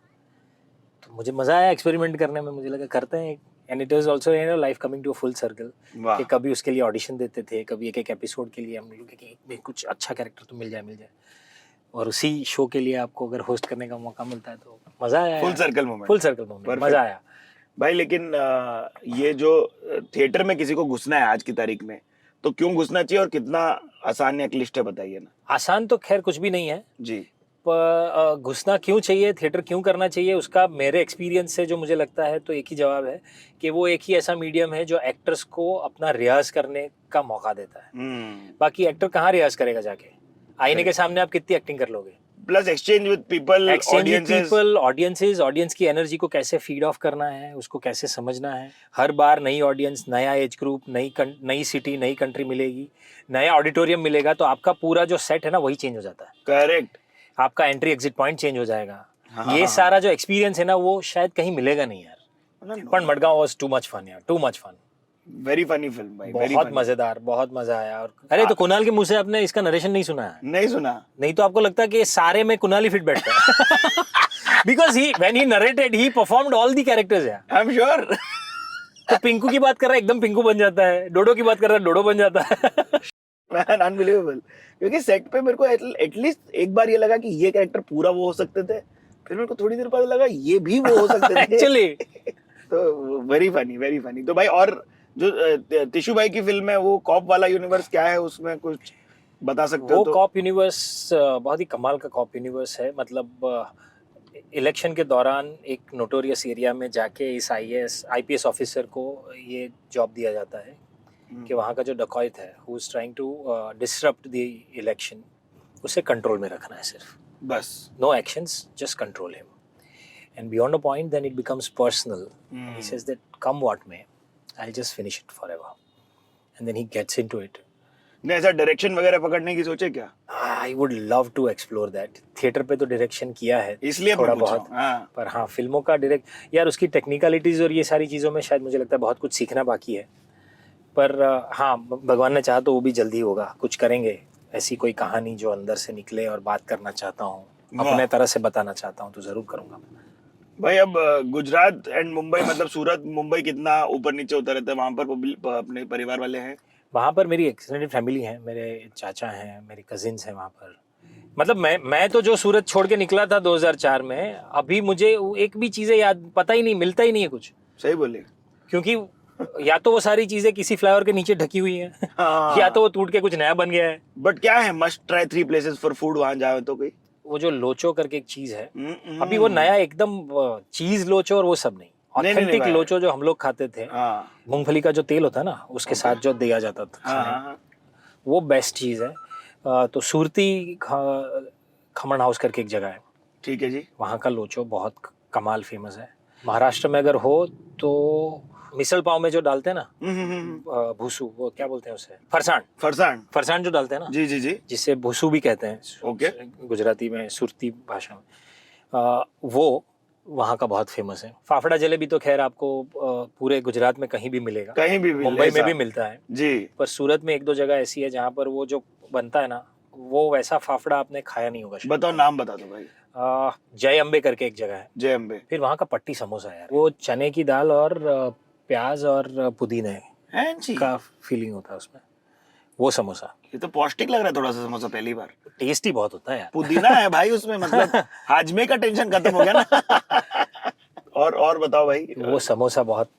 तो मुझे मज़ा आया एक्सपेरिमेंट करने में, मुझे लगा करते हैं। And it is also life coming to a full circle, कि कभी उसके लिए ऑडिशन देते थे, कभी एक एपिसोड के लिए हम लोग कि कुछ अच्छा कैरेक्टर तो मिल जाए, और उसी शो के लिए आपको अगर होस्ट करने का मौका मिलता है तो मज़ा आया। फुल सर्कल मोमेंट मज़ा आया भाई। लेकिन ये जो थिएटर में किसी को घुसना है आज की तारीख में, तो क्यों घुसना चाहिए और कितना आसान या क्लिष्ट है, बताइए ना। आसान तो खैर कुछ भी नहीं है जी, पर घुसना क्यों चाहिए, थिएटर क्यों करना चाहिए, उसका मेरे एक्सपीरियंस से जो मुझे लगता है तो एक ही जवाब है कि वो एक ही ऐसा मीडियम है जो एक्टर्स को अपना रियाज करने का मौका देता है। बाकी एक्टर कहाँ रियाज करेगा जाके, आईने के सामने आप कितनी एक्टिंग कर लोगे। Plus exchange with people, audience की एनर्जी को कैसे फीड ऑफ करना है, उसको कैसे समझना है। हर बार नई ऑडियंस, नया एज ग्रुप, नई सिटी, नई कंट्री मिलेगी, नया ऑडिटोरियम मिलेगा, तो आपका पूरा जो सेट है ना वही चेंज हो जाता है। करेक्ट। आपका एंट्री एग्जिट पॉइंट चेंज हो जाएगा। हाँ, ये सारा जो एक्सपीरियंस है ना वो शायद कहीं मिलेगा नहीं यार। पर Madgaon was too much fun यार, too much fun. Very funny film भाई, बहुत मजेदार, बहुत मजा आया। और अरे तो कुणाल के मुंह से आपने इसका नरेशन नहीं सुना है? नहीं सुना। नहीं तो आपको लगता है कि सारे में कुणाल ही फिट बैठता है। Because when he narrated he performed all the characters यार। I am sure. तो पिंकू की बात कर रहा है एकदम पिंकू बन जाता है, डोडो की बात कर रहा है डोडो बन जाता है। Man unbelievable. क्योंकि सेट पे मेरे को एटलीस्ट एक बार ये लगा कि ये कैरेक्टर पूरा वो हो सकते थे, फिर मेरे को थोड़ी देर बाद लगा ये भी वो हो सकते थे एक्चुअली। तो वेरी फनी, वेरी फनी। तो भाई और जो टिशू भाई की फिल्म है वो कॉप वाला यूनिवर्स क्या है, उसमें कुछ बता सकते हो? वो कॉप यूनिवर्स बहुत ही कमाल का कॉप यूनिवर्स है। मतलब इलेक्शन के दौरान एक नोटोरियस एरिया में जाके इस आईपीएस ऑफिसर को ये जॉब दिया जाता है कि वहाँ का जो डकॉयत है who is trying to disrupt the election, उसे कंट्रोल में रखना है सिर्फ, बस। No actions, just control him. And beyond a point then it becomes personal. He says that come what may, I'll just finish it forever. And then he gets into it. नहीं, ऐसा डायरेक्शन वगैरह पकड़ने की सोचे क्या? I would love to explore that. Theatre पे तो डायरेक्शन किया है इसलिए थोड़ा मैं पूछ रहा बहुत, हूँ। हाँ। पर हाँ फिल्मों का डायरेक्ट यार, उसकी टेक्निकलिटीज और ये सारी चीज़ों में शायद मुझे लगता है बहुत कुछ सीखना बाकी है। पर हाँ भगवान ने चाहा तो वो भी जल्दी होगा, कुछ करेंगे ऐसी कोई कहानी जो अंदर से निकले और बात करना चाहता हूँ, अपने तरह से बताना चाहता हूँ, तो ज़रूर करूँगा। भाई अब गुजरात एंड मुंबई, मतलब सूरत मुंबई कितना ऊपर नीचे होता रहता है, वहाँ पर अपने परिवार वाले हैं? वहाँ पर मेरी एक्सटेंडेड फैमिली है, मेरे चाचा हैं, मेरे कजिन्स हैं वहाँ पर। मतलब मैं तो जो सूरत छोड़ के निकला था 2004 में, अभी मुझे एक भी चीज़ें याद पता ही नहीं, मिलता ही नहीं है कुछ। सही बोले। क्योंकि या तो वो सारी चीज़ें किसी फ्लाईओवर के नीचे ढकी हुई हैं, हाँ। या तो वो टूट के कुछ नया बन गया है। बट क्या है must try 3 places for food, वहाँ जाओ तो कोई? वो जो लोचो करके एक चीज़ है, अभी वो नया एकदम चीज़ लोचो और वो सब नहीं, ऑथेंटिक लोचो जो हम लोग खाते थे, मूंगफली का जो तेल होता है ना उसके साथ जो दिया जाता था खाने, वो बेस्ट चीज़ है। तो सूरती खमन हाउस करके एक जगह है, ठीक है जी, वहाँ का लोचो बहुत कमाल फेमस है। महाराष्ट्र में अगर हो तो मिसल पाव में जो डालते हैं ना भूसू, वो क्या बोलते हैं उसे, फरसाण जो डालते हैं ना, जी जी जी, जिसे भूसू भी कहते हैं ओके गुजराती में, सुरती भाषा में, वो वहाँ का बहुत फेमस है। फाफड़ा जलेबी तो खैर आपको पूरे गुजरात में कहीं भी मिलेगा, कहीं भी मुंबई में भी मिलता है जी, पर सूरत में एक दो जगह ऐसी है जहाँ पर वो जो बनता है ना, वो वैसा फाफड़ा आपने खाया नहीं होगा। बताओ नाम बता दो भाई। जय अम्बे करके एक जगह है, जय अम्बे। फिर वहाँ का पट्टी समोसा है, वो चने की दाल और प्याज और पुदीने का फीलिंग होता है उसमें, वो समोसा। ये तो पौष्टिक लग रहा है थोड़ा सा समोसा, पहली बार। टेस्टी बहुत होता है यार, पुदीना है भाई उसमें, मतलब हाजमे का टेंशन खत्म हो गया ना। और बताओ भाई। वो समोसा बहुत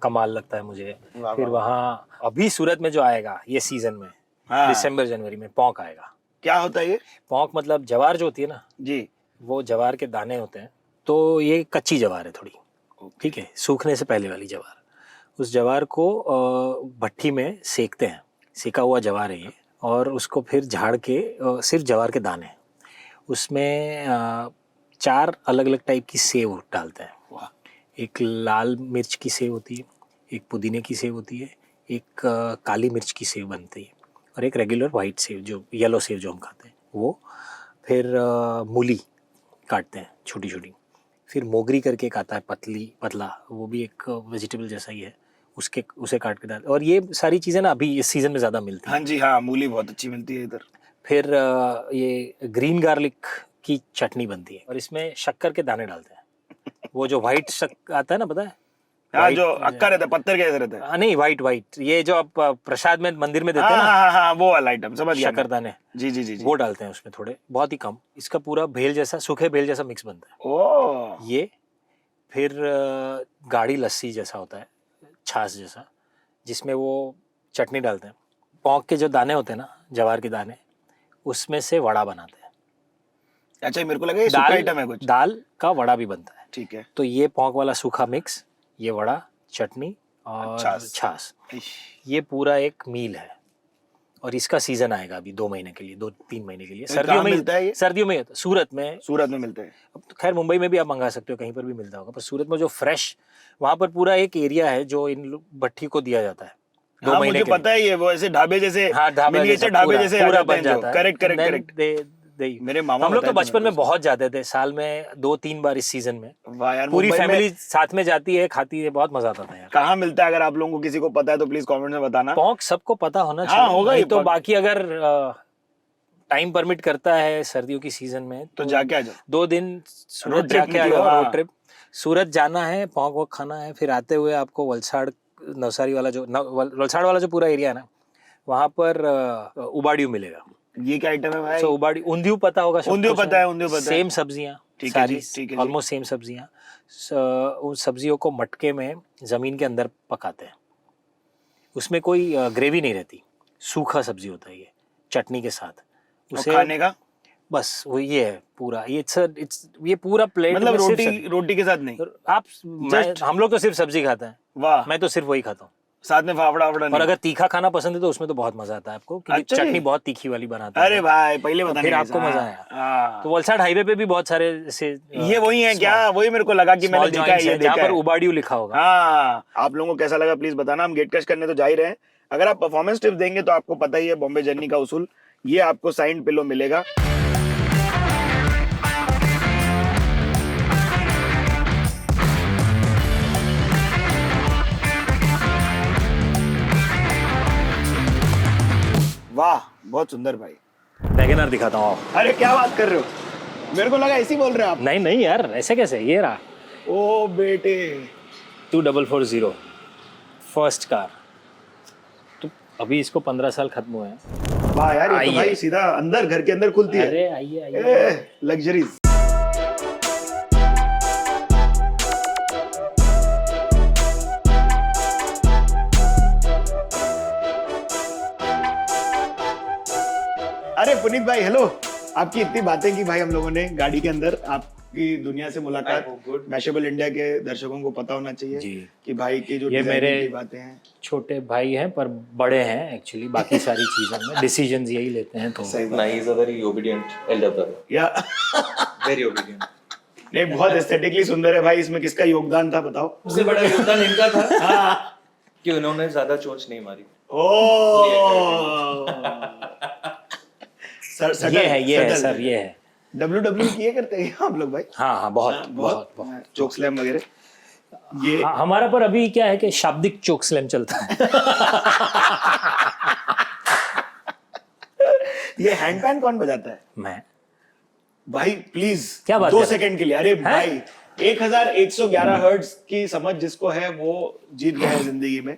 कमाल लगता है मुझे। फिर वहाँ अभी सूरत में जो आएगा ये सीजन में, दिसंबर जनवरी में पोंक आएगा। क्या होता है ये पोंक? मतलब जवार जो होती है ना जी, वो जवार के दाने होते हैं, तो ये कच्ची जवार है थोड़ी, ठीक है, सूखने से पहले वाली जवार। उस जवार को भट्टी में सेकते हैं, सेका हुआ जवार है ये, और उसको फिर झाड़ के सिर्फ जवार के दाने, उसमें 4 अलग अलग टाइप की सेव डालते हैं। एक लाल मिर्च की सेव होती है, एक पुदीने की सेव होती है, एक काली मिर्च की सेव बनती है, और एक रेगुलर वाइट सेव जो येलो सेव जो हम खाते हैं वो। फिर मूली काटते हैं छोटी छोटी, फिर मोगरी करके एक आता है पतला, वो भी एक वेजिटेबल जैसा ही है, उसे काट के डाल, और ये सारी चीज़ें ना अभी इस सीज़न में ज़्यादा मिलती हैं। हाँ जी हाँ, मूली बहुत अच्छी मिलती है इधर। फिर ये ग्रीन गार्लिक की चटनी बनती है और इसमें शक्कर के दाने डालते हैं। वो जो व्हाइट आता है ना, पता है? हाँ, जो अक्का रहता है, पत्थर के जैसे रहता है। नहीं, व्हाइट ये जो आप प्रसाद में मंदिर में देते हैं हाँ ना, हाँ हाँ, वो वाला आइटम समझ गया मैं। शक्करदाने, जी जी जी जी। वो डालते हैं उसमें थोड़े, बहुत ही कम। इसका पूरा भेल जैसा, सूखे भेल जैसा मिक्स बनता है ओ, ये। फिर गाढ़ी लस्सी जैसा होता है, छाछ जैसा, जिसमें वो चटनी डालते हैं। पौंक के जो दाने होते हैं ना, जवार के दाने, उसमें से वड़ा बनाते हैं। अच्छा, मेरे को लगा ये सूखा आइटम है कुछ। दाल का वड़ा भी बनता है। ठीक है। तो ये पौंक वाला सूखा मिक्स, ये वड़ा, चटनी और छाछ। छाछ, ये पूरा एक मील है। और इसका सीजन आएगा अभी 2 महीने के लिए, 2-3 महीने के लिए। तो सर्दियों कहाँ में मिलता है ये? सर्दियों में सूरत में। सूरत में मिलते हैं। अब तो खैर मुंबई में भी आप मंगा सकते हो, कहीं पर भी मिलता होगा, पर सूरत में जो फ्रेश, वहां पर पूरा एक एरिया है जो इन भट्टी को दिया जाता है 2 हाँ, महीने मुझे के पता है ये, वो ऐसे ढाबे जैसे, हाँ, ढाबे मिनिएचर जैसा ढाबे जैसे पूरा आ जाते बन हैं जो। जाता है। Correct correct Then correct. they- मेरे मामा हम लोग तो बताए थे बचपन मेरे में बहुत जाते थे, साल में 2-3 बार इस सीजन में। को। वाह यार, पूरी मुंबई में फैमिली साथ में जाती है, खाती है, बहुत मजा आता था यार। कहाँ मिलता है? अगर आप लोगों को किसी को पता है तो प्लीज कमेंट में बताना। पौंक सबको पता होना हाँ, चाहिए। होगा ही, नहीं तो पक- बाकी अगर टाइम परमिट करता है सर्दियों की सीजन में तो जाके आ जाओ। 2 दिन सूरत Road trip जाके आ निकलो, जाओ, हाँ। Road trip. सूरत जाना है, पौंक वोंक खाना है, फिर आते हुए आपको वलसाड़, नवसारी वाला जो वलसाड़ वाला जो पूरा एरिया है ना, वहाँ पर उबाड़ियू मिलेगा। ये क्या आइटम है भाई? सो उबाड़ी, ऊंधियू पता होगा सबको। ऊंधियू पता है, ऊंधियू पता है। सेम सब्जियां, ठीक है सारी जी, ठीक है जी। ऑलमोस्ट सेम सब्जियां। उन सब्जियों को मटके में जमीन के अंदर पकाते हैं। उसमें कोई ग्रेवी नहीं रहती, सूखा सब्जी होता है ये, चटनी के साथ। और खाने का बस वो ये है पूरा, ये ये पूरा प्लेट मतलब में सिर्फ रोटी, रोटी के साथ नहीं? आप हम लोग तो सिर्फ सब्जी खाते हैं, वाह। मैं तो सिर्फ वही खाता हूँ। साथ में फाफड़ा वाफड़ा और नहीं? अगर तीखा खाना पसंद है तो उसमें तो बहुत मजा आता है आपको, क्योंकि अच्छा जी। चटनी बहुत तीखी वाली बनाता है। अरे भाई, पहले बताने फिर का आपको ऐसा। मजा आया। हाँ। तो वलसाड़ हाईवे पे भी बहुत सारे ऐसे ये वही है क्या? वही मेरे को लगा कि मैंने देखा है, ये जहाँ देखा पर है। उबाड़ियू लिखा होगा। हाँ, आप लोगों को कैसा लगा प्लीज बताना। हम गेट क्रश करने तो जा ही रहे हैं। अगर आप परफॉर्मेंस टिप्स देंगे तो आपको पता ही है बॉम्बे जर्नी का उसूल, ये आपको साइंड पिलो मिलेगा। वाह, बहुत सुंदर भाई। वैगनर दिखाता हूँ। अरे क्या बात कर रहे हो? मेरे को लगा ऐसे ही बोल रहे हैं आप। नहीं नहीं यार, ऐसे कैसे? ये रहा ओ बेटे, 2440 फर्स्ट कार। तो अभी इसको 15 साल खत्म हुए हैं। वाह यार, ये तो आइए। भाई सीधा अंदर, घर के अंदर खुलती है। अरे आइए आइए। लग्जरी। अरे पुनीत भाई, हेलो। आपकी इतनी बातें की भाई हम लोगों ने गाड़ी के अंदर, आपकी दुनिया से मुलाकात। मैशेबल इंडिया के दर्शकों को पता होना चाहिए जी। कि भाई की जो ये डिजाइनिंग मेरे की बातें हैं। छोटे भाई हैं पर बड़े हैं एक्चुअली, बाकी सारी चीजों में डिसीजंस यही लेते हैं। तो सही बात। Nah, he's a very obedient elder brother. या Very obedient. नहीं, बहुत एस्थेटिकली सुंदर है भाई। इसमें किसका योगदान था बताओ? उससे बड़ा योगदान इनका था हाँ। कि उन्होंने ज्यादा चोंच नहीं मारी। ओ सर, ये है सर, ये है। WWE किए करते हैं आप लोग भाई? हाँ हाँ, बहुत चोक स्लैम वगैरह ये। हमारा पर अभी क्या है कि शाब्दिक चोक स्लैम चलता है। ये हैंड पैन कौन बजाता है? मैं। भाई प्लीज क्या बात 2 कर रहे सेकंड के लिए। अरे भाई, 1111 हर्ट्ज की समझ जिसको है वो जीत गया है जिंदगी में।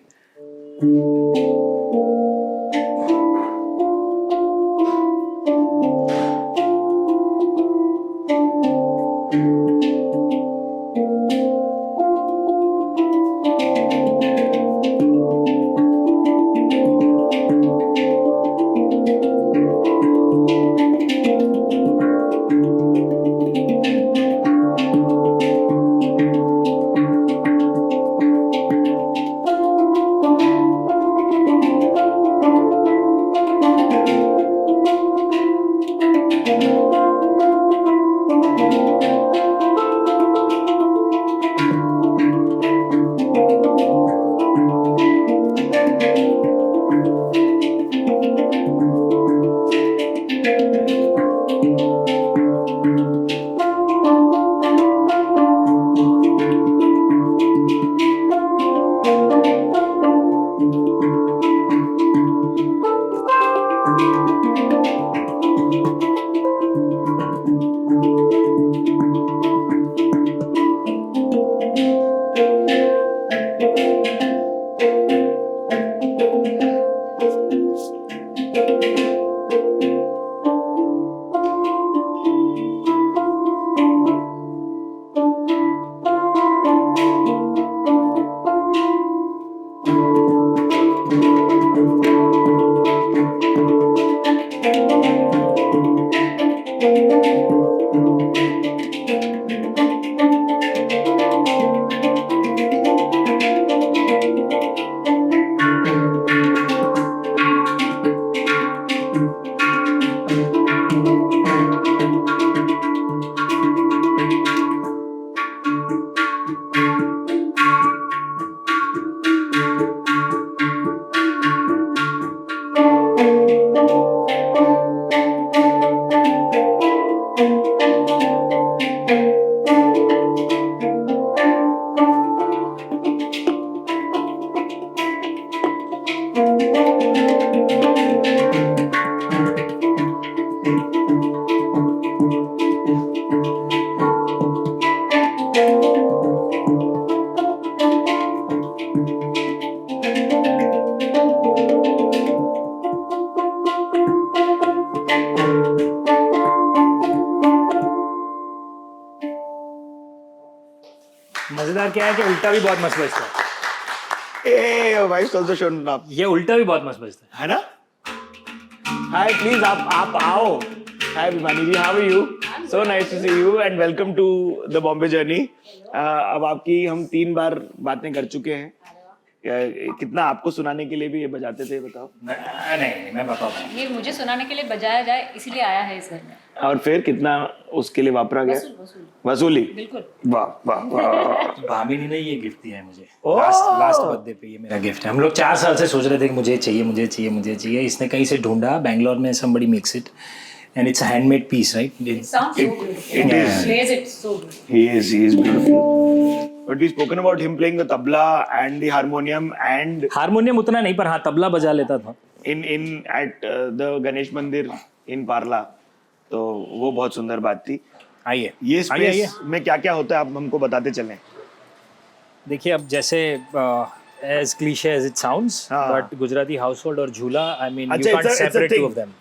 मजेदार क्या है कि उल्टा भी बहुत मस्त बजता है। A wife also shown up, ये उल्टा भी बहुत मस्त बजता है ना? हाय प्लीज आप आओ। Hi Vimani ji, how are you? So nice to see you and welcome to the Bombay journey. अब आपकी हम 3 बार बातें कर चुके हैं। कितना आपको सुनाने के लिए भी ये बजाते थे, बताओ? नहीं, मैं बताऊँ। ये मुझे सुनाने के लिए बजाया जाए इसीलिए आया है इस घर में। और फिर कितना उसके लिए वापरा गया? वसूली। बिल्कुल। वाह वाह वाह। भामिनी ने ये गिफ्ट दिया है मुझे लास्ट बर्थडे पे। ये मेरा गिफ्ट है। हम लोग 4 साल से सोच रहे थे कि मुझे चाहिए। इसने कहीं से ढूंढा, बैंगलोर में somebody makes it and it's a handmade piece, right? It sounds so good. It is. Plays it so good. He is beautiful. But we've spoken about him playing the tabla and the harmonium and harmonium उतना नहीं, पर हाँ तबला बजा लेता था। in at the Ganesh Mandir in Parla। तो वो बहुत सुंदर बात थी। आइए ये स्पेस में क्या क्या होता है आप हमको बताते चलें। देखिए, अब जैसे as cliche as it sounds, हाँ। but गुजराती हाउसहोल्ड और झूला, I mean अच्छा, you can't it's a separate thing. two of them।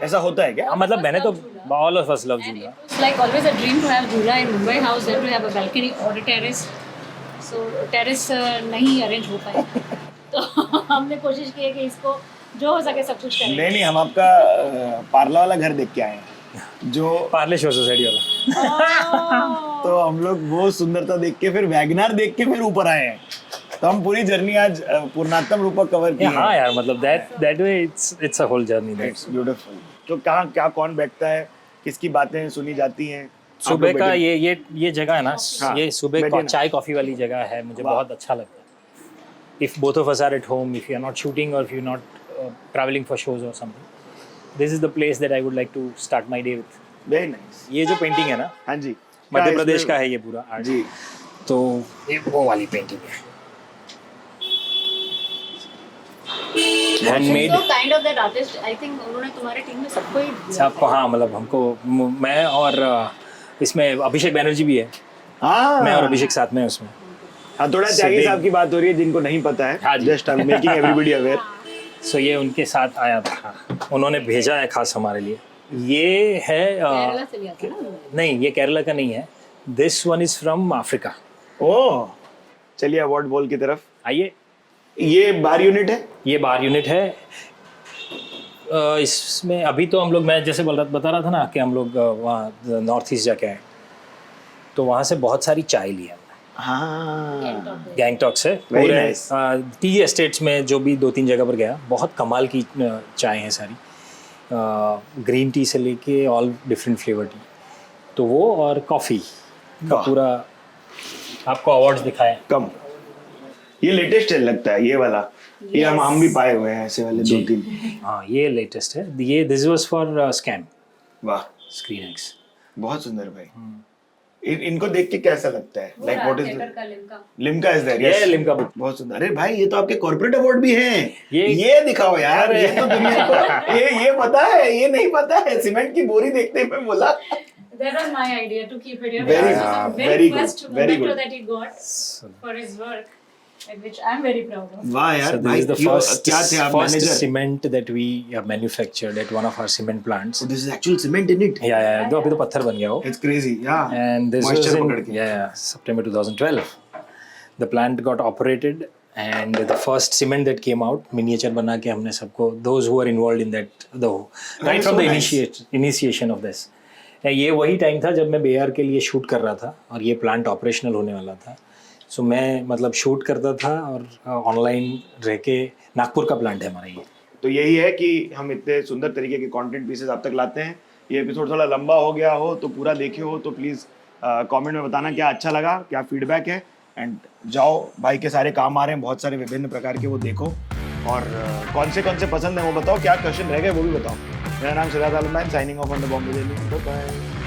ऐसा होता है क्या? मतलब मैंने तो all of us love And झूला। it was like always a dream to have Jhula in Mumbai house, then to have a balcony or a terrace. So terrace नहीं arrange हो पाए। तो हमने कोशिश की है कि इसको जो हो सके सब कुछ करें। नहीं, हम आपका पार्ला वाला घर देख के आए हैं, जो पार्ले शो सोसाइटी वाला। तो हम लोग वो सुंदरता देख के फिर वैगनार देख के फिर ऊपर आए हैं। तो हम पूरी जर्नी आज पूर्णात्म रूपक कवर की है। हाँ यार, मतलब that way it's a whole journey। It's beautiful. तो कहाँ क्या कौन बैठता है, किसकी बातें सुनी जाती हैं? सुबह का ये जगह है ना, हाँ, ये सुबह बैठे ना। चाय कॉफी वाली जगह है, मुझे बहुत अच्छा लगता है। If both of us are at home, if you are not shooting or if you're not traveling for shows or something, this is the place that I would like to start my day with। Very nice. ये जो पेंटिंग है ना, हाँ जी, मध्य प्रदेश का है ये पूरा आर्ट। जी। तो ये वो वाली पेंटिंग है, handmade. So kind of that artist, I think उन्होंने तुम्हारे टीम में सबको ही दिया। सबको, हाँ, मतलब हमको, मैं और इसमें अभिषेक बैनर्जी भी है। हाँ, मैं और अभिषेक साथ में उसमें। हाँ, थोड़ा त्यागी साहब की बात हो रही है, जिनको नहीं पता है। हाँ जी। Just I am making everybody aware. So ये उनके साथ आया था, उन्होंने भेजा है खास हमारे लिए। ये है केरला से लिया था ना? नहीं, ये केरला का नहीं है। This one is from Africa. Oh, चलिए अवार्ड वॉल की तरफ आइए। ये बार यूनिट है? ये बार यूनिट है। इसमें अभी तो हम लोग, मैं जैसे बता रहा था ना कि हम लोग वहाँ नॉर्थ ईस्ट जाके आए, तो वहाँ से बहुत सारी चाय ली है हाँ, गैंगटॉक से। Very पूरे nice. टी एस्टेट्स में जो भी 2-3 जगह पर गया, बहुत कमाल की चाय हैं सारी। ग्रीन टी से लेके ऑल डिफरेंट फ्लेवर टी, तो वो और कॉफ़ी का वाह। पूरा आपको अवार्ड्स दिखाए। कम ये लेटेस्ट है लगता है, ये वाला। ये हम भी पाए हुए हैं ऐसे वाले 2-3। हाँ, ये लेटेस्ट है। ये दिस वाज फॉर स्कैम वाह, स्क्रीन एक्स। बहुत सुंदर भाई। इनको देख के कैसा लगता है? लाइक व्हाट इज का लिम्का। Limca is there? ये लिम्का बुक। बहुत सुंदर। अरे भाई, ये तो आपके कॉर्पोरेट अवार्ड भी हैं। ये ये दिखाओ यार, ये तो दुनिया को ये पता है, ये नहीं पता है। सीमेंट की बोरी देखते हुए बोला। That was my idea to keep it here. Very This was good, the very first good, very memento good. that he got for his work, and which I'm very proud of. वाह यार, So this भाई is the क्या थे आप first manager? cement that we manufactured at one of our cement plants. This is actual cement in it. Yeah, तो अभी तो पत्थर बन गया वो। It's crazy. या And this was moisture in पकड़ के। September 2012. The plant got operated and the first cement that came out miniature बना के हमने सबको those who are involved in that the right from the initiation of this. ये वही टाइम था जब मैं बेयर के लिए शूट कर रहा था और ये प्लांट ऑपरेशनल होने वाला था। सो मैं मतलब शूट करता था और ऑनलाइन रह के, नागपुर का प्लांट है हमारा ये। तो यही है कि हम इतने सुंदर तरीके के कंटेंट पीसेस आप तक लाते हैं। ये एपिसोड थोड़ा लंबा हो गया हो तो पूरा देखे हो तो प्लीज़ कमेंट में बताना क्या अच्छा लगा, क्या फीडबैक है। एंड जाओ, भाई के सारे काम आ रहे हैं बहुत सारे विभिन्न प्रकार के, वो देखो। और कौन से पसंद है वो बताओ, क्या क्वेश्चन रह गए वो भी बताओ। मेरा नाम Siddharth Alamdan, signing off on the Bombay daily. Bye.